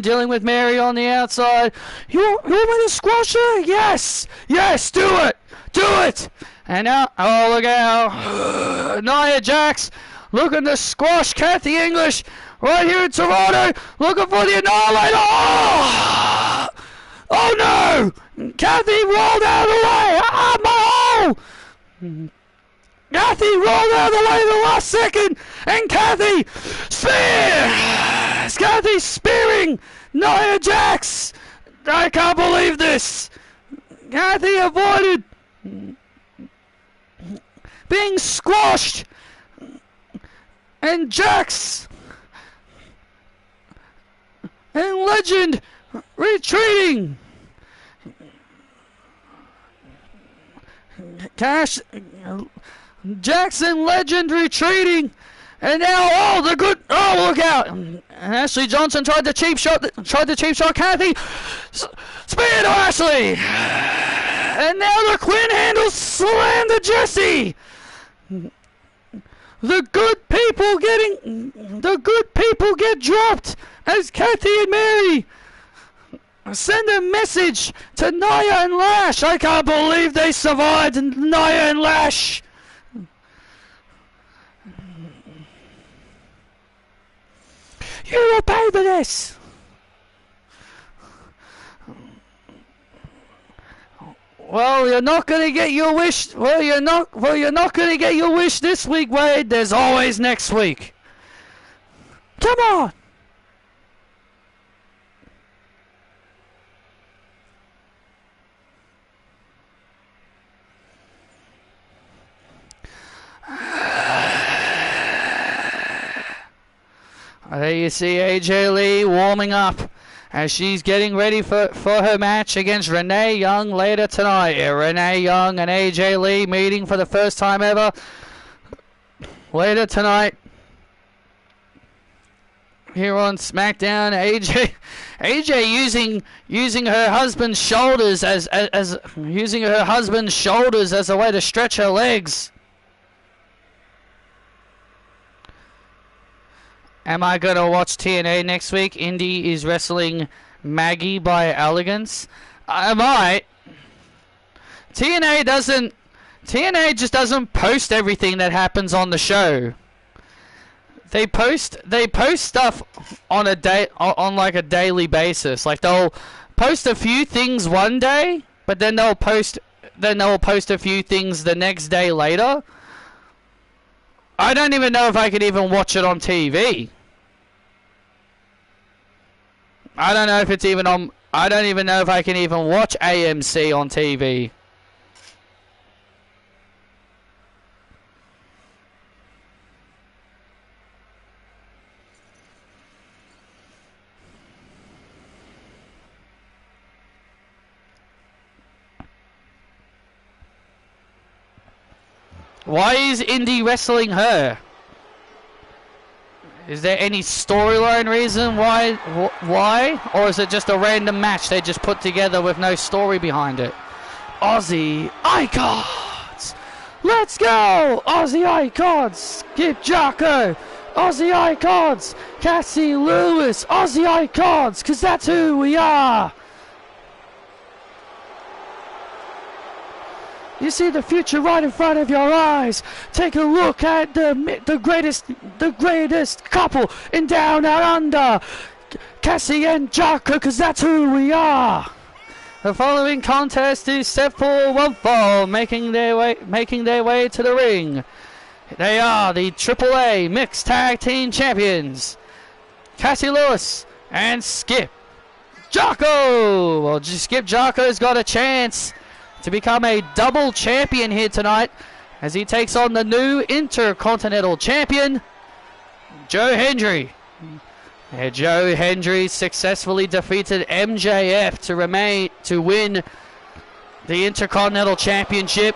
dealing with Mary on the outside. You want me to squash her? Yes. Yes, do it. Do it. And now, oh, look out. Nia Jax looking to squash Kathy English right here in Toronto. Looking for the Annihilator. Oh, oh no. Kathy rolled out of the way. Ah, my hole. Kathy rolled out of the way the last second, and Kathy spears! Kathy spearing Nia Jax! I can't believe this! Kathy avoided being squashed, and Jax and Legend retreating! Jackson Legend retreating, and now look out! And Ashley Johnson tried the cheap shot. Kathy spear to Ashley, and now the Quinn handle slam to Jessie. The good people get dropped as Kathy and Mary send a message to Nia and Lash. I can't believe they survived, Nia and Lash. You will pay for this. Well, you're not gonna get your wish. Well, you're not gonna get your wish this week, Wade. There's always next week. Come on. There you see AJ Lee warming up as she's getting ready for her match against Renee Young later tonight. Renee Young and AJ Lee meeting for the first time ever later tonight here on SmackDown. AJ using her husband's shoulders as a way to stretch her legs. Am I going to watch TNA next week? Indy is wrestling Maggie by Elegance. I might. TNA just doesn't post everything that happens on the show. They post stuff on like a daily basis. Like they'll post a few things one day, but then they'll post they'll post a few things the next day later. I don't even know if I could even watch it on TV. I don't know if it's even on. I don't even know if I can even watch AMC on TV. Why is Indy wrestling her? Is there any storyline reason why? Or is it just a random match they just put together with no story behind it? Aussie Icons! Let's go! Aussie Icons! Skip Jocko! Aussie Icons! Cassie Lewis! Aussie Icons! Cause that's who we are! You see the future right in front of your eyes. Take a look at the greatest couple in Down and Under, Cassie and Jocko, because that's who we are. The following contest is set for one fall, making their way to the ring. They are the AAA Mixed Tag Team Champions, Cassie Lewis and Skip Jocko. Well, Skip Jocko's got a chance to become a double champion here tonight as he takes on the new Intercontinental Champion, Joe Hendry. Joe Hendry successfully defeated MJF to win the Intercontinental Championship.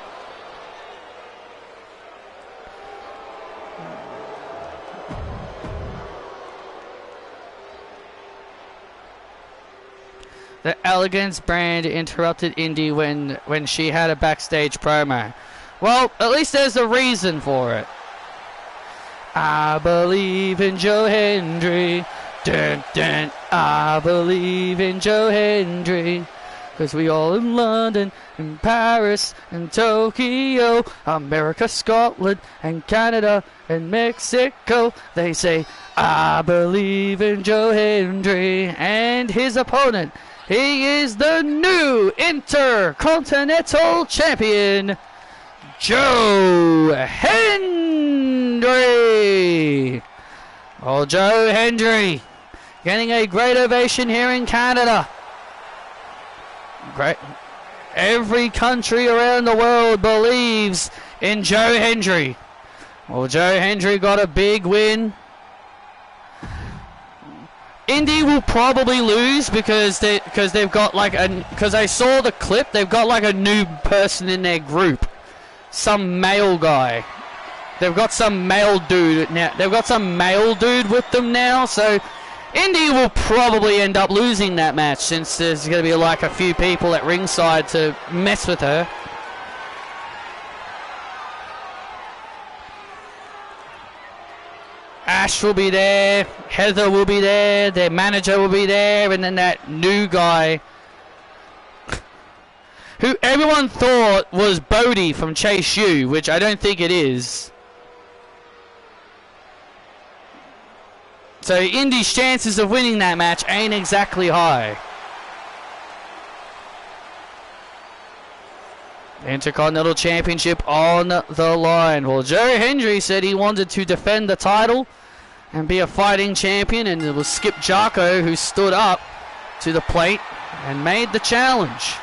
The Elegance brand interrupted Indy when she had a backstage promo. Well, at least there's a reason for it. I believe in Joe Hendry. Dun, dun. I believe in Joe Hendry. Cause we all in London, in Paris, in Tokyo, America, Scotland, and Canada, and Mexico. They say, I believe in Joe Hendry. And his opponent, he is the new Intercontinental Champion, Joe Hendry. Oh, Joe Hendry getting a great ovation here in Canada. Great. Every country around the world believes in Joe Hendry. Well, Joe Hendry got a big win. Indy will probably lose because they've got like because I saw the clip, they've got like a new person in their group, some male guy. They've got some male dude now. They've got some male dude with them now, so Indy will probably end up losing that match since there's going to be like a few people at ringside to mess with her. Ash will be there, Heather will be there, their manager will be there, and then that new guy who everyone thought was Bodie from Chase U, which I don't think it is. So Indy's chances of winning that match ain't exactly high. Intercontinental Championship on the line. Well, Joe Hendry said he wanted to defend the title and be a fighting champion, and it was Skip Jocko who stood up to the plate and made the challenge.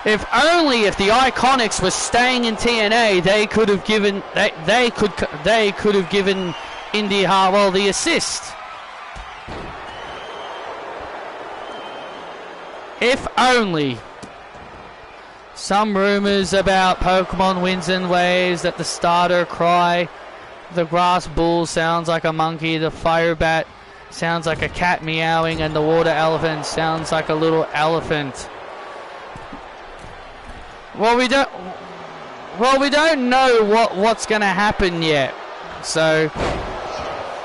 If only if the Iconics were staying in TNA, they could have given they could have given Indy Hartwell the assist. If only. Some rumors about Pokemon winds and waves, that the starter cry, the grass bull sounds like a monkey, the fire bat sounds like a cat meowing, and the water elephant sounds like a little elephant. Well, we don't know what's going to happen yet, so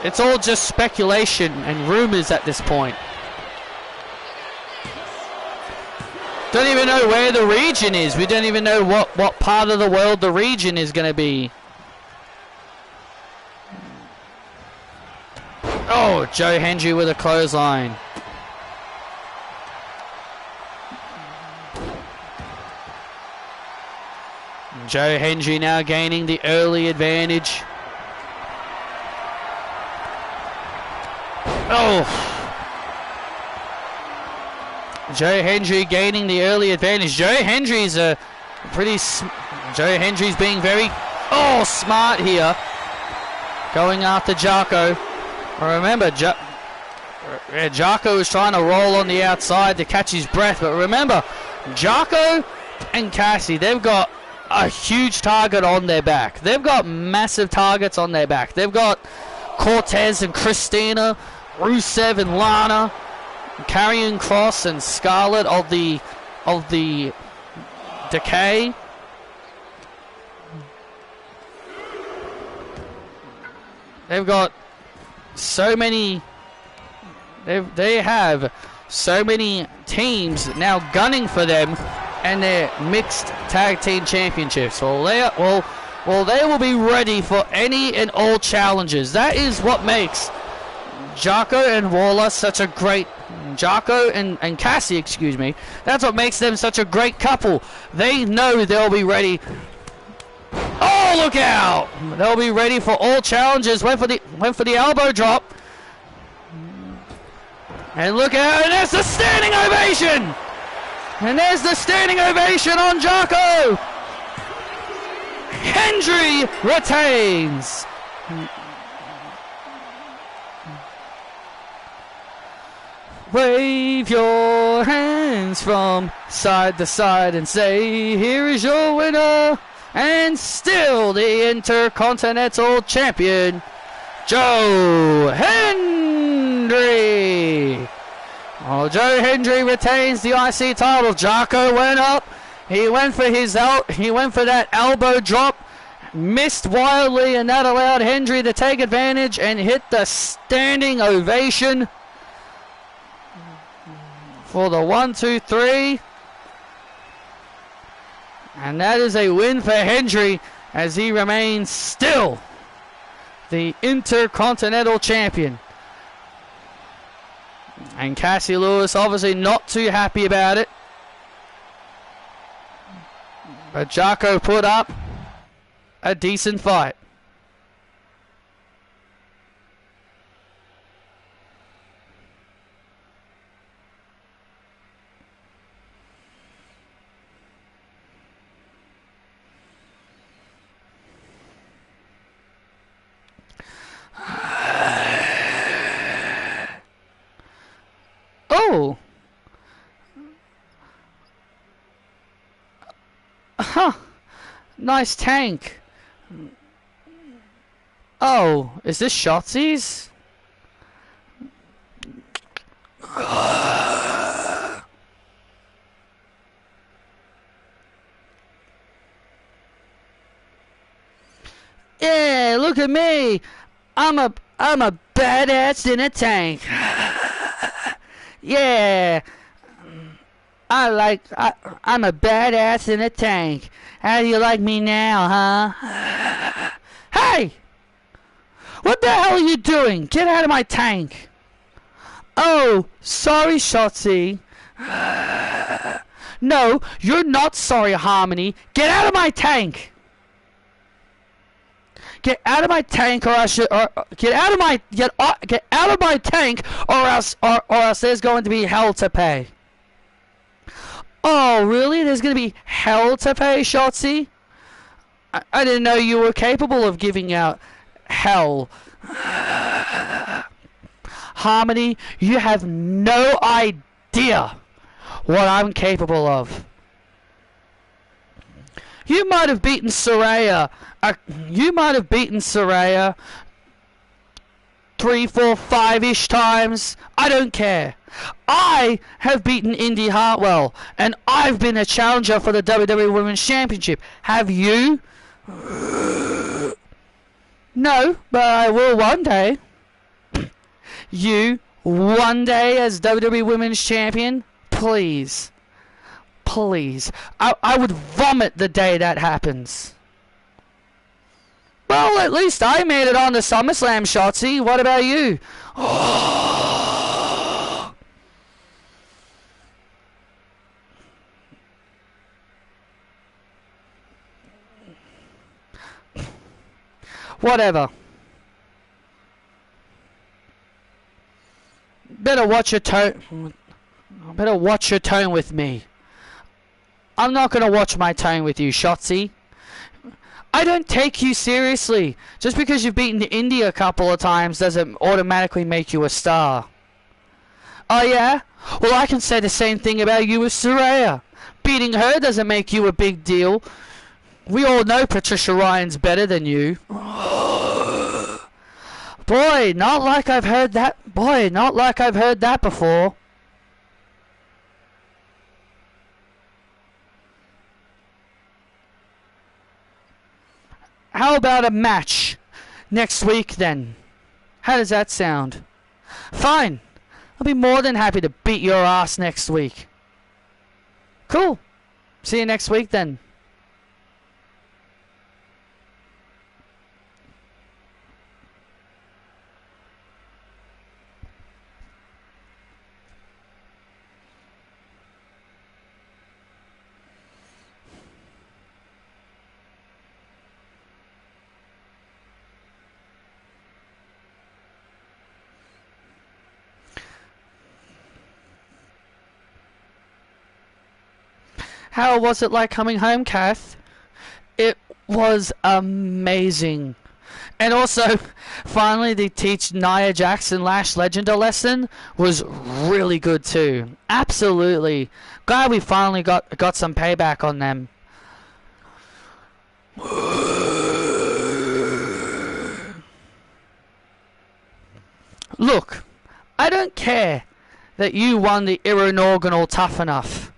it's all just speculation and rumors at this point. Don't even know where the region is. We don't even know what part of the world the region is going to be. Oh, Joe Hendry with a clothesline. Joe Hendry now gaining the early advantage. Oh! Joe Hendry gaining the early advantage. Joe Hendry's a pretty... Joe Hendry's being very smart here. Going after Jocko. Remember, Jocko was trying to roll on the outside to catch his breath. But remember, Jocko and Cassie, they've got a huge target on their back. They've got massive targets on their back. They've got Cortez and Christina, Rusev and Lana, Karrion Kross and Scarlett of the Decay. They've got so many. They have so many teams now gunning for them and their mixed tag team championships. Well, they will be ready for any and all challenges. That is what makes Jocko and Waller such a great. Jocko and Cassie, excuse me. That's what makes them such a great couple. They know they'll be ready. Oh, look out! They'll be ready for all challenges. Went for the elbow drop. And look out! And there's the standing ovation. And there's the standing ovation on Jocko. Hendry retains. Wave your hands from side to side and say, here is your winner, and still the Intercontinental Champion, Joe Hendry. Oh, Joe Hendry retains the IC title. Jocko went up. He went for that elbow drop, missed wildly, and that allowed Hendry to take advantage and hit the standing ovation. For the 1, 2, 3. And that is a win for Hendry as he remains still the Intercontinental Champion. And Cassie Lewis obviously not too happy about it. But Jocko put up a decent fight. Oh! Huh. Nice tank. Oh, is this Shotzi's? Yeah, look at me. I'm a badass in a tank. Yeah. I'm a badass in a tank. How do you like me now, huh? Hey! What the hell are you doing? Get out of my tank. Oh, sorry, Shotzi. No, you're not sorry, Harmony. Get out of my tank. Get out of my tank, or I should, or get out of my tank, or else there's going to be hell to pay. Oh, really? There's going to be hell to pay, Shotzi? I didn't know you were capable of giving out hell. Harmony, you have no idea what I'm capable of. You might have beaten Saraya. You might have beaten Saraya 3, 4, 5-ish times. I don't care. I have beaten Indy Hartwell, and I've been a challenger for the WWE Women's Championship. Have you? No, but I will one day. You, one day as WWE Women's Champion? Please. Please. I would vomit the day that happens. Well, at least I made it on the SummerSlam, Shotzi. What about you? Whatever. Better watch your tone. Better watch your tone with me. I'm not gonna watch my tone with you, Shotzi. I don't take you seriously. Just because you've beaten India a couple of times doesn't automatically make you a star. Oh yeah? Well, I can say the same thing about you with Saraya. Beating her doesn't make you a big deal. We all know Patricia Ryan's better than you. Boy, not like I've heard that. Boy, not like I've heard that before. How about a match next week then? How does that sound? Fine. I'll be more than happy to beat your ass next week. Cool. See you next week then. How was it like coming home, Kath? It was amazing. And also, finally, they teach Nia Jackson Lash Legend a lesson was really good too. Absolutely. Glad we finally got some payback on them. Look, I don't care that you won the Irrenorganal Tough Enough.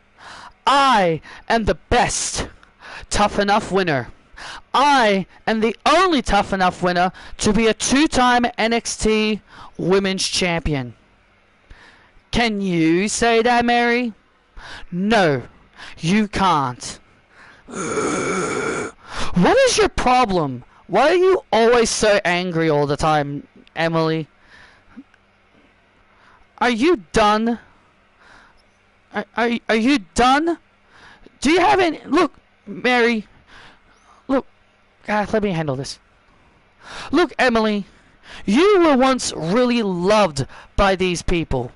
I am the best Tough Enough winner. I am the only Tough Enough winner to be a two-time NXT Women's Champion. Can you say that, Mary? No, you can't. What is your problem? Why are you always so angry all the time, Emily? Are you done? Are you done? Do you have any... Look, Mary. Look, God, let me handle this. Look, Emily. You were once really loved by these people.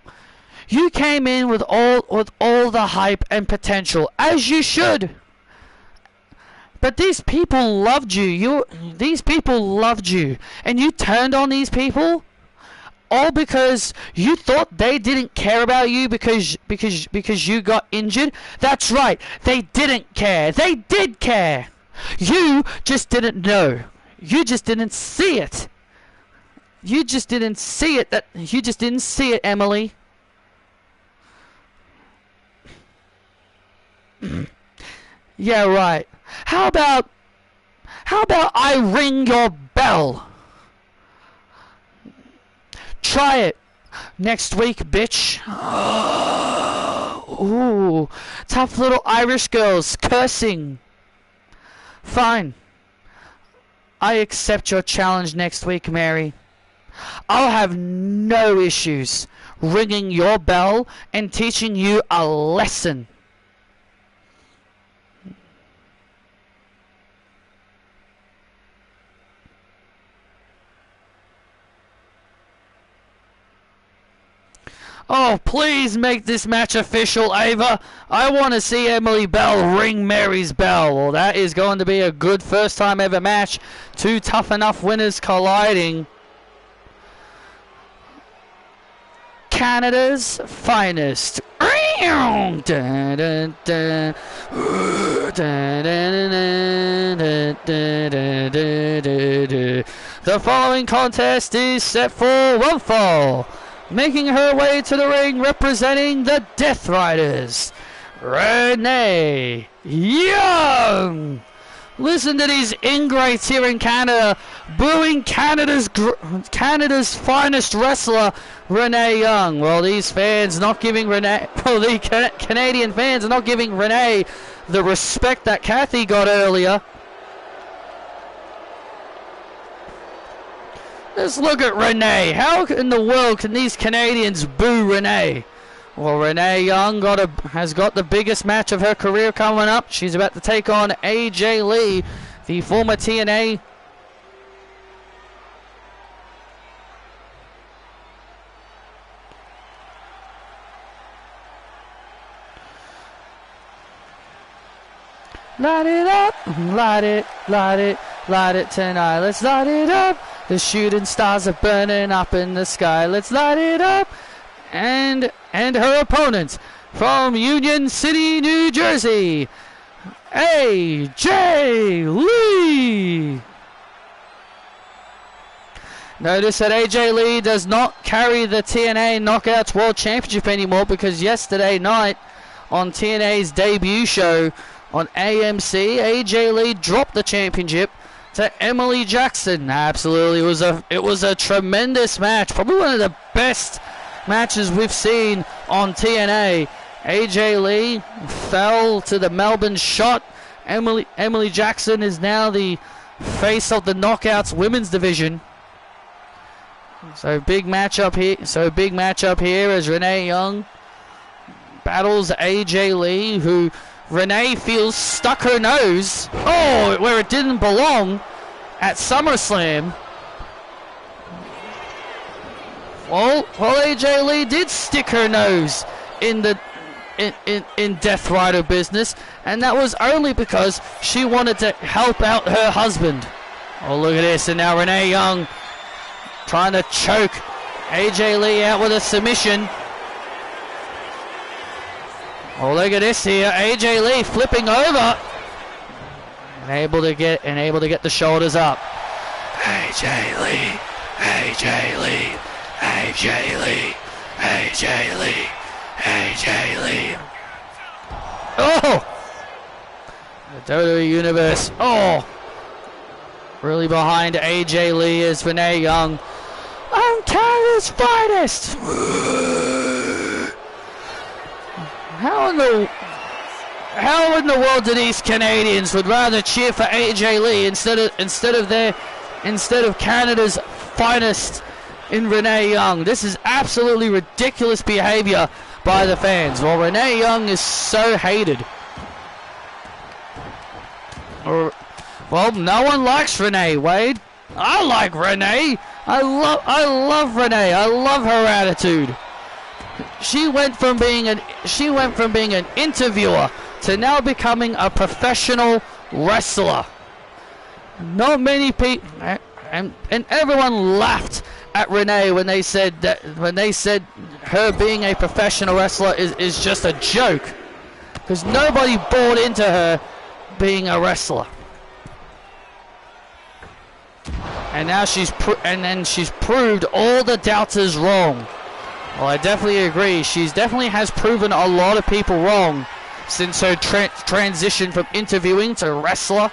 You came in with all the hype and potential, as you should. But these people loved you. These people loved you, and you turned on these people. All because you thought they didn't care about you because you got injured? That's right, they didn't care. They did care. You just didn't know. You just didn't see it. You just didn't see it. You just didn't see it, Emily. Yeah, right. How about I ring your bell? Try it next week, bitch. Ooh, tough little Irish girls cursing. Fine. I accept your challenge next week, Mary. I'll have no issues ringing your bell and teaching you a lesson. Oh, please make this match official, Ava. I want to see Emily Bell ring Mary's bell. Well, that is going to be a good first time ever match. Two Tough Enough winners colliding. Canada's finest. The following contest is set for one fall. Making her way to the ring, representing the Death Riders, Renee Young. Listen to these ingrates here in Canada, booing Canada's finest wrestler, Renee Young. Well, these fans not giving Renee, well, the Canadian fans are not giving Renee the respect that Kathy got earlier. Let's look at Renee. How in the world can these Canadians boo Renee? Well, Renee Young has got the biggest match of her career coming up. She's about to take on AJ Lee, the former TNA. Light it up, light it, light it, light it tonight. Let's light it up. The shooting stars are burning up in the sky. Let's light it up. And her opponent from Union City, New Jersey, AJ Lee. Notice that AJ Lee does not carry the TNA Knockouts World Championship anymore, because yesterday night on TNA's debut show on AMC, AJ Lee dropped the championship to Emily Jackson. Absolutely, it was a tremendous match, probably one of the best matches we've seen on TNA. AJ Lee fell to the Melbourne Shot. Emily Jackson is now the face of the Knockouts women's division. So big matchup here as Renee Young battles AJ Lee, who Renee feels stuck her nose, where it didn't belong at SummerSlam. Well, AJ Lee did stick her nose in Death Rider business, and that was only because she wanted to help out her husband. Oh, look at this, and now Renee Young trying to choke AJ Lee out with a submission. Oh, look at this here, AJ Lee flipping over, and able to get the shoulders up. AJ Lee, AJ Lee, AJ Lee, AJ Lee, AJ Lee. Oh! The WWE Universe. Oh! Really behind AJ Lee is Renee Young. I'm Canada's finest! How in the world do these Canadians would rather cheer for AJ Lee instead of Canada's finest in Renee Young? This is absolutely ridiculous behavior by the fans. Well, Renee Young is so hated. Well, no one likes Renee, Wade. I like Renee. I love Renee. I love her attitude. She went from being an interviewer to now becoming a professional wrestler. Not many people, and everyone laughed at Renee when they said her being a professional wrestler is just a joke, because nobody bought into her being a wrestler. And now she's proved all the doubters wrong. Well, I definitely agree. She definitely has proven a lot of people wrong since her transition from interviewing to wrestler.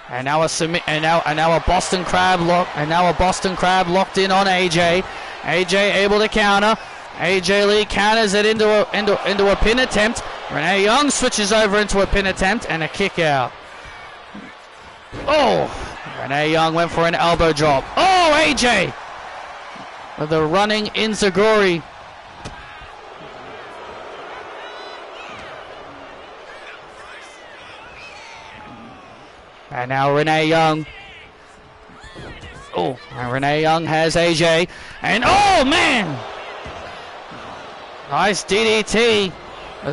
And now a Boston Crab locked in on AJ. AJ able to counter. AJ Lee counters it into a pin attempt. Renee Young switches over into a pin attempt and a kick out. Oh, Renee Young went for an elbow drop. Oh, AJ with the running enziguri. And now Renee Young. Oh, and Renee Young has AJ. And oh, man! Nice DDT.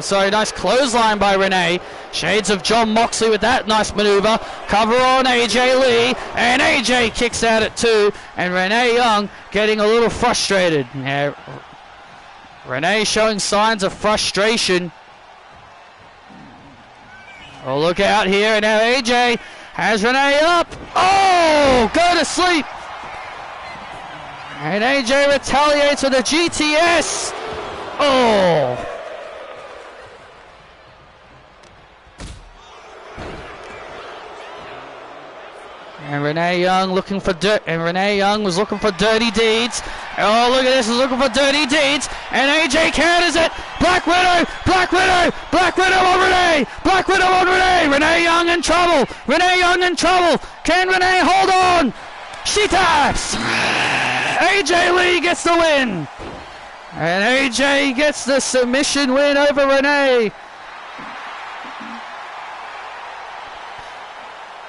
Sorry, nice clothesline by Renee. Shades of John Moxley with that nice maneuver. Cover on AJ Lee. And AJ kicks out at 2. And Renee Young getting a little frustrated. Yeah, Renee showing signs of frustration. Oh, look out here. And now AJ has Renee up. Oh, go to sleep. And AJ retaliates with a GTS. Oh. And Renee Young looking for dirt. And Renee Young was looking for dirty deeds. Oh, look at this. Is looking for dirty deeds. And AJ counters it. Black Widow. Black Widow. Black Widow on Renee. Black Widow on Renee. Renee Young in trouble. Renee Young in trouble. Can Renee hold on? She taps! AJ Lee gets the win! And AJ gets the submission win over Renee.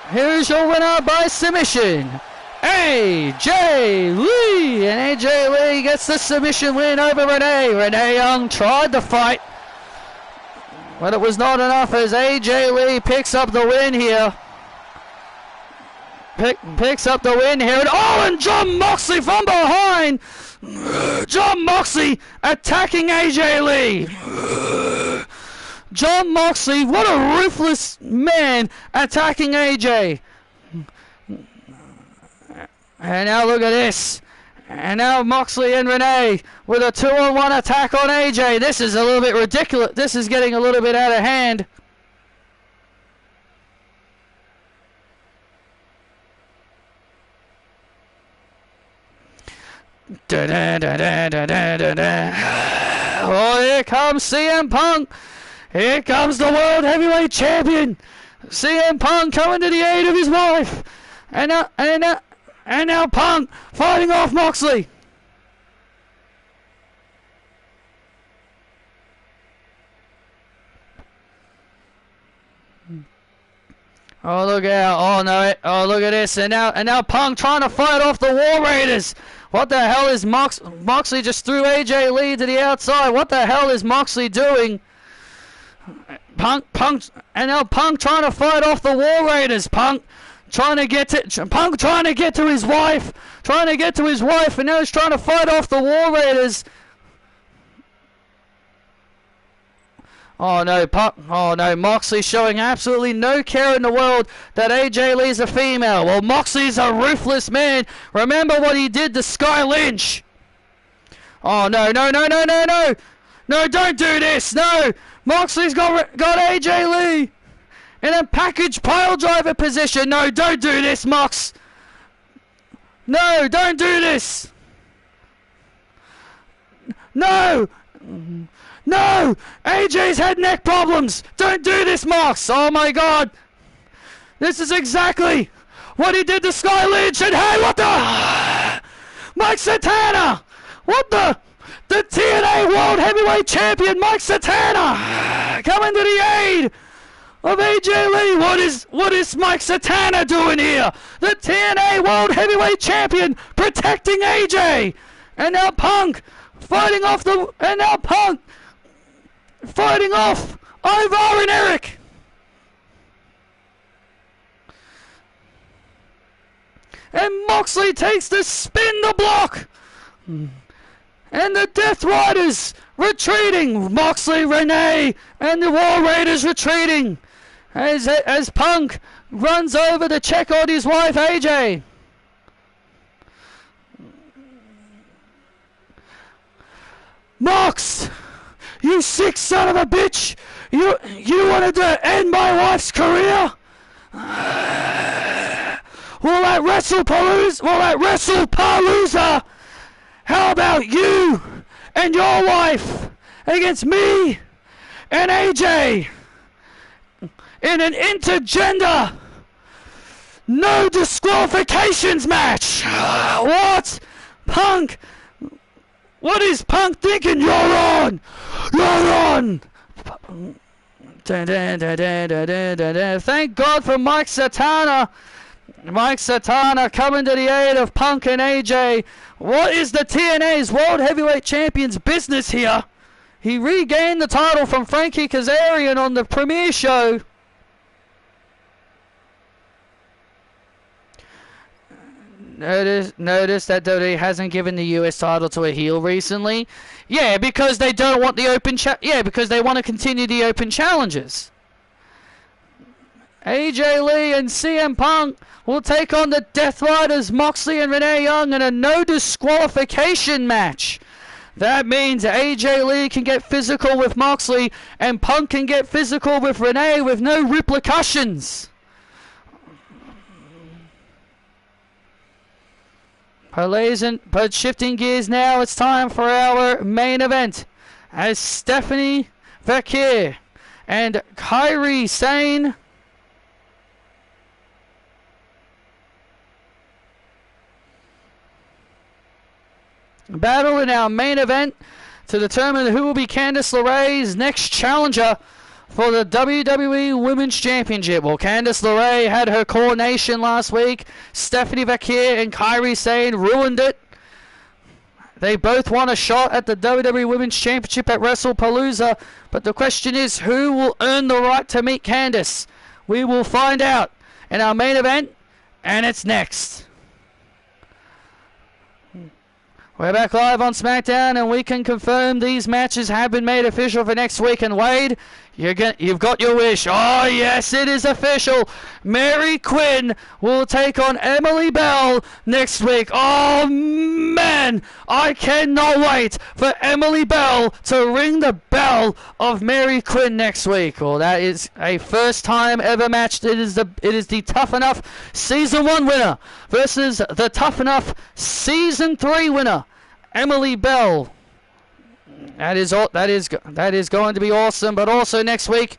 Here's your winner by submission, AJ Lee. And AJ Lee gets the submission win over Renee. Renee Young tried to fight, but it was not enough as AJ Lee picks up the win here. Picks up the win here. And John Moxley from behind. John Moxley attacking AJ Lee. John Moxley, what a ruthless man, attacking AJ. And now look at this. And now Moxley and Renee with a 2-on-1 attack on AJ. This is a little bit ridiculous. This is getting a little bit out of hand. Da, da, da, da, da, da, da. Oh, here comes CM Punk. Here comes the World Heavyweight Champion. CM Punk coming to the aid of his wife. And now Punk fighting off Moxley. Oh, look out. Oh, no. Oh, look at this. And now Punk trying to fight off the War Raiders. What the hell is Moxley just threw AJ Lee to the outside. What the hell is Moxley doing? Punk, and now Punk trying to fight off the War Raiders. Punk trying to get to his wife. And now he's trying to fight off the War Raiders. Oh no, Moxley showing absolutely no care in the world that AJ Lee's a female. Well, Moxley's a ruthless man. Remember what he did to Sky Lynch. Oh no. No, don't do this. No. Moxley's got AJ Lee in a package pile driver position. No, don't do this, Mox. No, don't do this. No. No! AJ's had neck problems! Don't do this, Mox! Oh my god! This is exactly what he did to Sky Lynch! And hey, what the... Mike Satana! What the... The TNA World Heavyweight Champion, Mike Satana! Coming to the aid of AJ Lee! What is Mike Satana doing here? The TNA World Heavyweight Champion protecting AJ! And now Punk fighting off the... And now Punk fighting off Ivar and Eric. And Moxley takes the spin to block. And the Death Riders retreating. Moxley, Renee, and the War Raiders retreating. As Punk runs over to check on his wife, AJ. Mox! You sick son of a bitch! You wanted to end my wife's career? Well, at WrestlePalooza, how about you and your wife against me and AJ in an intergender no disqualifications match? What? Punk? What is Punk thinking? You're on! Thank God for Mike Satana. Mike Satana coming to the aid of Punk and AJ. What is the TNA's World Heavyweight Champion's business here? He regained the title from Frankie Kazarian on the premiere show. Notice that WWE hasn't given the US title to a heel recently. Yeah, because they don't want the open because they want to continue the open challenges. AJ Lee and CM Punk will take on the Death Riders, Moxley and Renee Young, in a no disqualification match. That means AJ Lee can get physical with Moxley and Punk can get physical with Renee with no repercussions. But shifting gears now, it's time for our main event. As Stephanie Vakir and Kairi Sane battle in our main event to determine who will be Candice LeRae's next challenger for the WWE Women's Championship. Well, Candice LeRae had her coronation last week. Stephanie Vaquer and Kairi Sane ruined it. They both won a shot at the WWE Women's Championship at WrestlePalooza. But the question is, who will earn the right to meet Candice? We will find out in our main event, and it's next. We're back live on SmackDown, and we can confirm these matches have been made official for next week. And Wade, you've got your wish. Oh, yes, it is official. Mary Quinn will take on Emily Bell next week. Oh, man, I cannot wait for Emily Bell to ring the bell of Mary Quinn next week. Well, that is a first time ever match. It is the Tough Enough Season 1 winner versus the Tough Enough Season 3 winner, Emily Bell. That is going to be awesome. But also next week,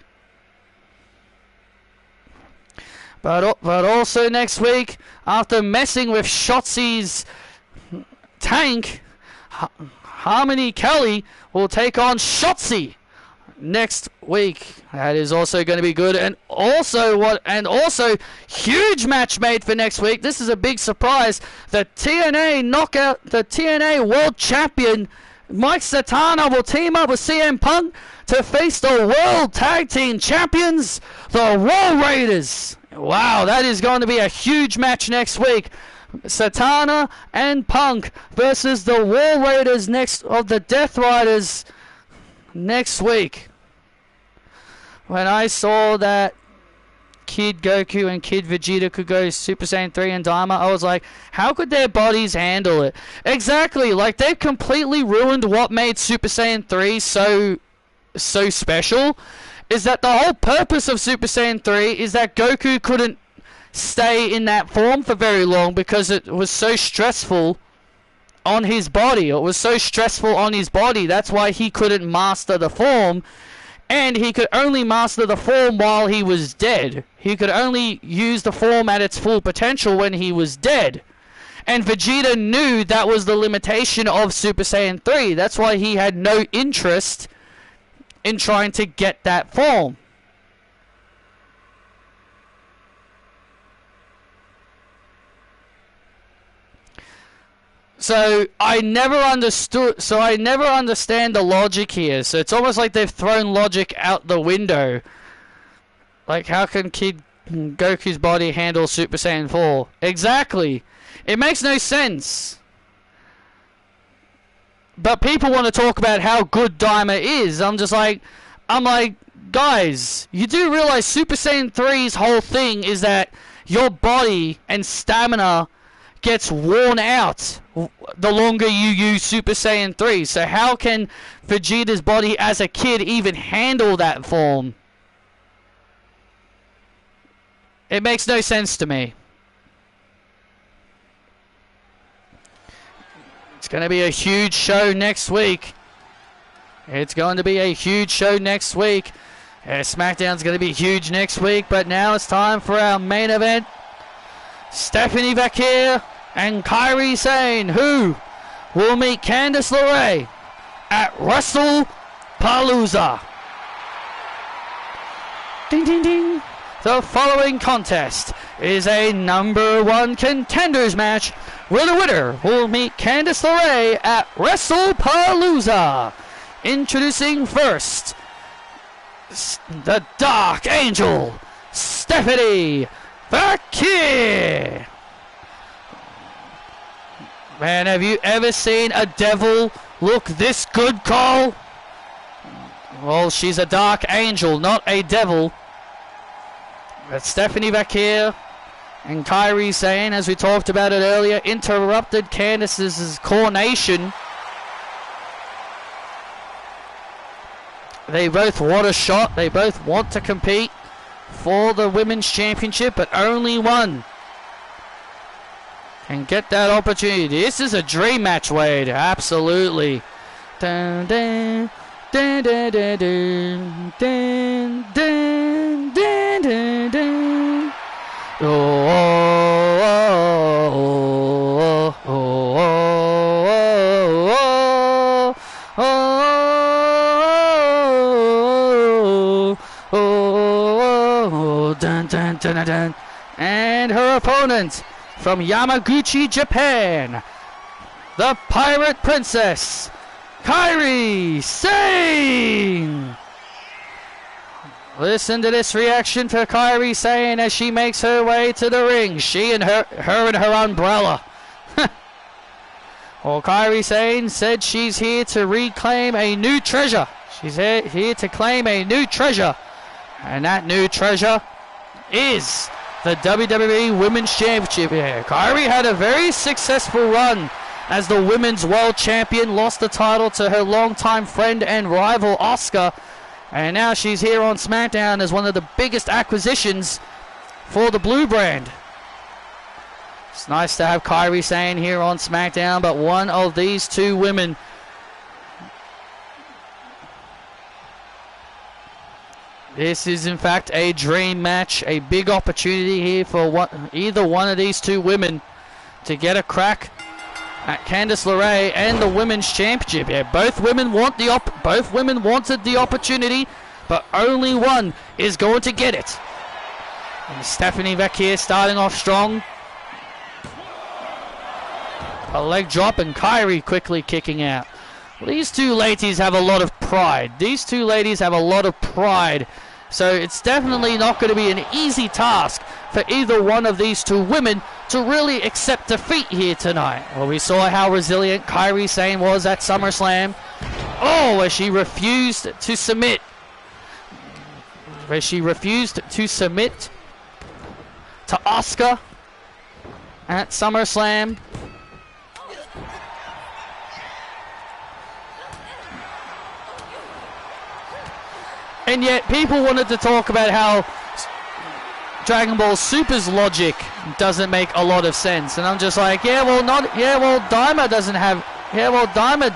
after messing with Shotzi's tank, Harmony Kelly will take on Shotzi next week. That is also going to be good. And also huge match made for next week. This is a big surprise. The TNA World Champion Mike Satana will team up with CM Punk to face the World Tag Team Champions, the War Raiders. Wow, that is going to be a huge match next week. Satana and Punk versus the War Raiders of the Death Riders next week. When I saw that Kid Goku and Kid Vegeta could go Super Saiyan 3 and Daima, I was like, how could their bodies handle it? Exactly, like they've completely ruined what made Super Saiyan 3 so special. Is that the whole purpose of Super Saiyan 3 is that Goku couldn't stay in that form for very long because it was so stressful on his body. That's why he couldn't master the form. And he could only master the form while he was dead. He could only use the form at its full potential when he was dead. And Vegeta knew that was the limitation of Super Saiyan 3. That's why he had no interest in trying to get that form. So I never understand the logic here. So it's almost like they've thrown logic out the window. Like, how can Kid Goku's body handle Super Saiyan 4? Exactly. It makes no sense. But people want to talk about how good Daima is. I'm like, guys, you do realize Super Saiyan 3's whole thing is that your body and stamina gets worn out the longer you use Super Saiyan 3. So how can Vegeta's body as a kid even handle that form? It makes no sense to me. It's going to be a huge show next week. SmackDown's going to be huge next week, but now it's time for our main event. Stephanie Vaquer and Kairi Sane, who will meet Candice LeRae at WrestlePalooza. Ding, ding, ding. The following contest is a number 1 contenders match where the winner will meet Candice LeRae at WrestlePalooza. Introducing first, the Dark Angel, Stephanie Vaquer. Man, have you ever seen a devil look this good, Cole? Well, she's a Dark Angel, not a devil. But Stephanie Vaquer and Kairi Sane, as we talked about it earlier, interrupted Candice's coronation. They both want a shot. They both want to compete for the Women's Championship, but only one can get that opportunity. This is a dream match, Wade. Absolutely. Dun, dun, dun, dun, dun, dun, dun, dun, dun, dun, dun. Oh, oh, oh, oh, oh, oh, dun, dun, dun, dun, dun. And her opponent from Yamaguchi, Japan, the Pirate Princess, Kairi Sane. Listen to this reaction for Kairi Sane as she makes her way to the ring. She and her and her umbrella. Well, Kairi Sane said she's here to reclaim a new treasure. She's here to claim a new treasure. And that new treasure is the WWE Women's Championship. Yeah, Kairi had a very successful run as the Women's World Champion, lost the title to her longtime friend and rival Asuka, and now she's here on SmackDown as one of the biggest acquisitions for the Blue brand. It's nice to have Kairi Sane here on SmackDown, but one of these two women this is in fact a dream match, a big opportunity here for either one of these two women to get a crack at Candice LeRae and the Women's Championship. Yeah, both women wanted the opportunity, but only one is going to get it. And Stephanie Vacquier starting off strong. A leg drop and Kairi quickly kicking out. Well, these two ladies have a lot of pride. So it's definitely not going to be an easy task for either one of these two women to really accept defeat here tonight. Well, we saw how resilient Kairi Sane was at SummerSlam. Oh, where she refused to submit. To Asuka at SummerSlam. And yet people wanted to talk about how Dragon Ball Super's logic doesn't make a lot of sense. And I'm just like, Daima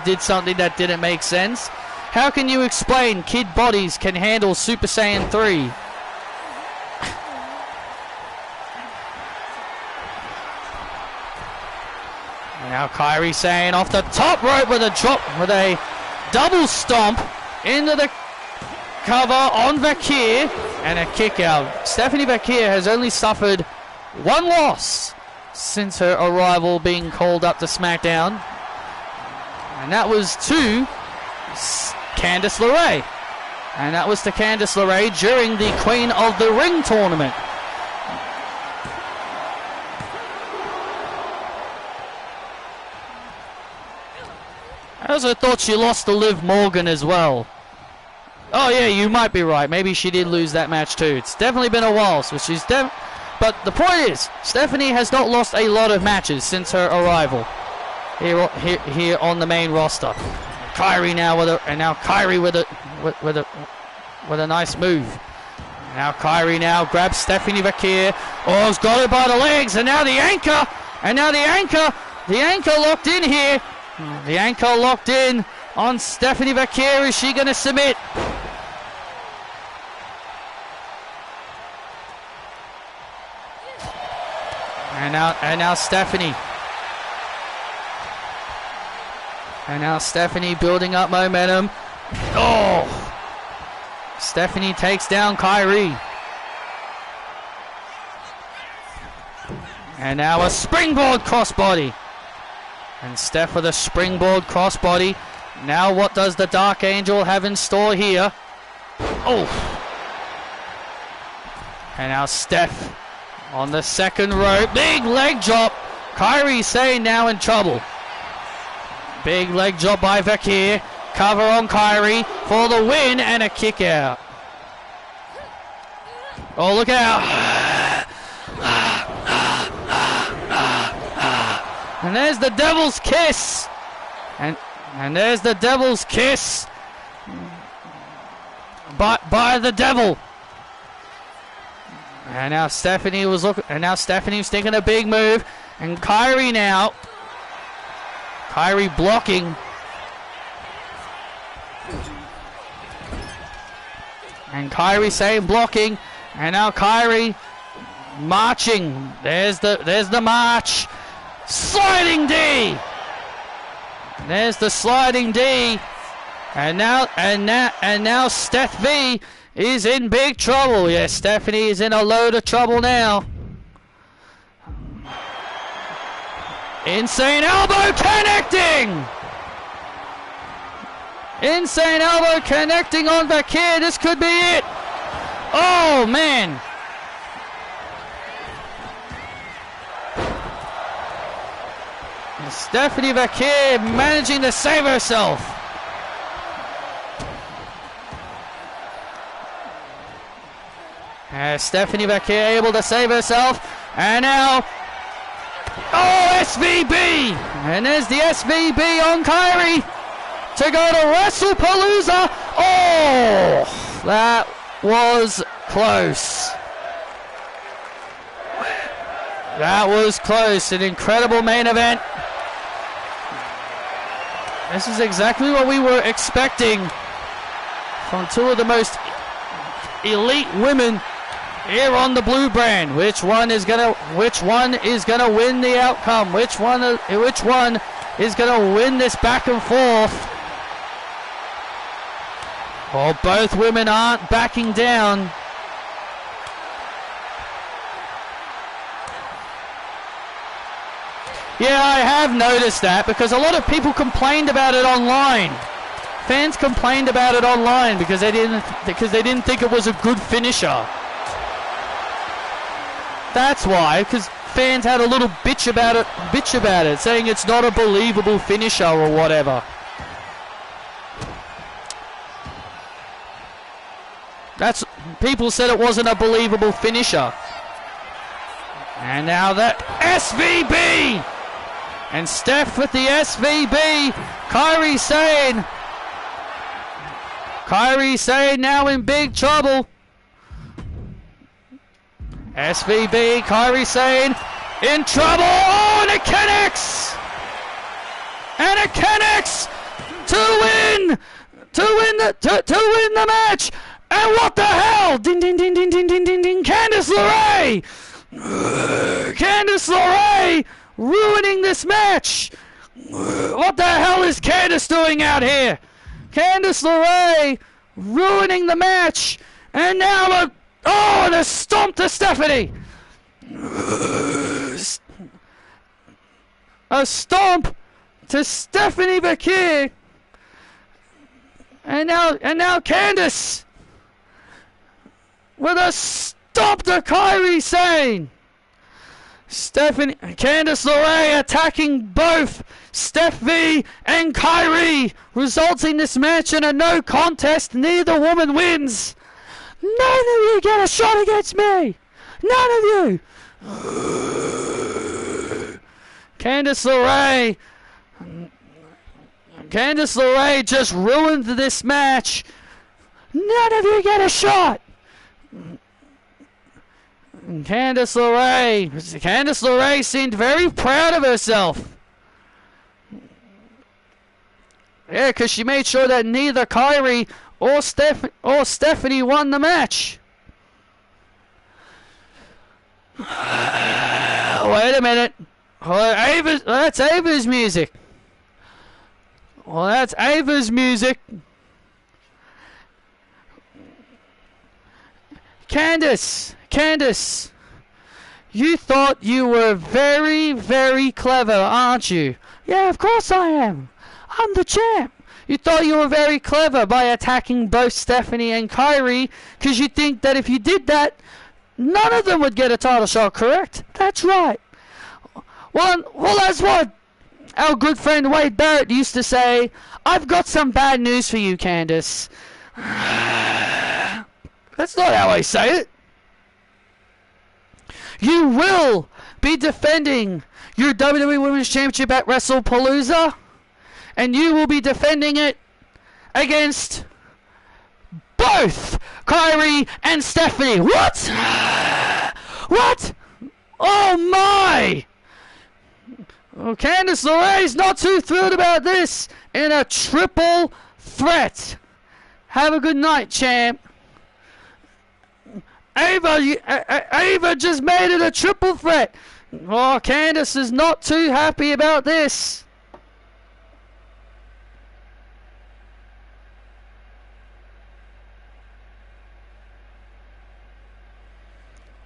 did something that didn't make sense. How can you explain kid bodies can handle Super Saiyan 3? Now Kairi Sane off the top rope with a double stomp into the cover on Vacquier and a kick out. Stephanie Vacquier has only suffered one loss since her arrival being called up to SmackDown, and that was to Candice LeRae. During the Queen of the Ring tournament. I also thought she lost to Liv Morgan as well. Oh yeah, you might be right. Maybe she did lose that match too. It's definitely been a while, so but the point is, Stephanie has not lost a lot of matches since her arrival here on the main roster. Kairi now with a nice move. Now Kairi now grabs Stephanie Vacquier. Oh, has got her by the legs, and now the anchor, the anchor locked in here. The anchor locked in on Stephanie Vacquier. Is she going to submit? And now Stephanie. And now Stephanie building up momentum. Oh! Stephanie takes down Kairi. And now a springboard crossbody. And Steph with a springboard crossbody. Now what does the Dark Angel have in store here? Oh! And now Steph on the second rope. Big leg drop. Kairi Sane now in trouble. Big leg drop by Vacquier. Cover on Kairi for the win and a kick out. Oh, look out. And there's the Devil's Kiss. And there's the Devil's Kiss by the Devil. And now Stephanie was taking a big move, and Kairi blocking. And Kairi Sane blocking, and now Kairi marching. There's the march. Sliding D. There's the sliding D. And now Steph V is in big trouble. Yes, Stephanie is in a load of trouble now. Insane elbow connecting! Insane elbow connecting on Vakir. This could be it. Oh, man. Stephanie Vakir managing to save herself. Stephanie Vakir able to save herself. And now... oh, SVB! And there's the SVB on Kyrie to go to WrestlePalooza. Oh, that was close. That was close. An incredible main event. This is exactly what we were expecting from two of the most elite women here on the blue brand. Which one is gonna win the outcome? Which one is gonna win this back and forth? Well, both women aren't backing down. Yeah, I have noticed that because a lot of people complained about it online. Fans complained about it online because they didn't think it was a good finisher. That's why, because fans had a little bitch about it, saying it's not a believable finisher or whatever. People said it wasn't a believable finisher. And now that SVB! And Steph with the SVB. Kyrie Sane now in big trouble. SVB, Kyrie Sane in trouble. Oh, and it connects! And it connects to win the match. And what the hell? Ding ding ding ding ding ding ding ding. Candice LeRae! Candice LeRae ruining this match. What the hell is Candice doing out here? Candice LeRae ruining the match. And now and a stomp to Stephanie. A stomp to Stephanie Vakir. And now Candice with a stomp to Kyrie Sane. Candice LeRae attacking both Steph V and Kyrie, resulting this match in a no contest. Neither woman wins. None of you get a shot against me. None of you. Candice LeRae just ruined this match. None of you get a shot. Candice LeRae seemed very proud of herself. Yeah, because she made sure that neither Kyrie or Stephanie won the match. Wait a minute. That's Ava's music. Well, that's Ava's music. Candice, you thought you were very, very clever, aren't you? Yeah, of course I am. I'm the champ. You thought you were very clever by attacking both Stephanie and Kyrie because you think that if you did that, none of them would get a title shot, correct? That's right. Well, that's what our good friend Wade Barrett used to say. I've got some bad news for you, Candice. That's not how I say it. You will be defending your WWE Women's Championship at WrestlePalooza, and you will be defending it against both Kyrie and Stephanie. What? What? Oh my! Well, Candice LeRae's not too thrilled about this in a triple threat. Have a good night, champ. Ava just made it a triple threat. Oh, Candice is not too happy about this.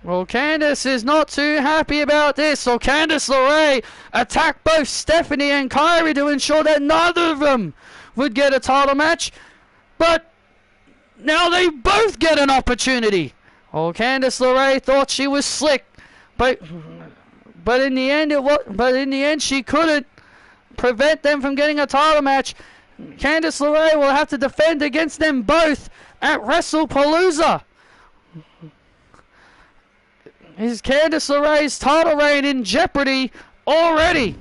Well, Candice is not too happy about this, so Candice LeRae attacked both Stephanie and Kyrie to ensure that neither of them would get a title match. But now they both get an opportunity. Well, Candice LeRae thought she was slick, but in the end she couldn't prevent them from getting a title match. Candice LeRae will have to defend against them both at WrestlePalooza. Is Candice LeRae's title reign in jeopardy already?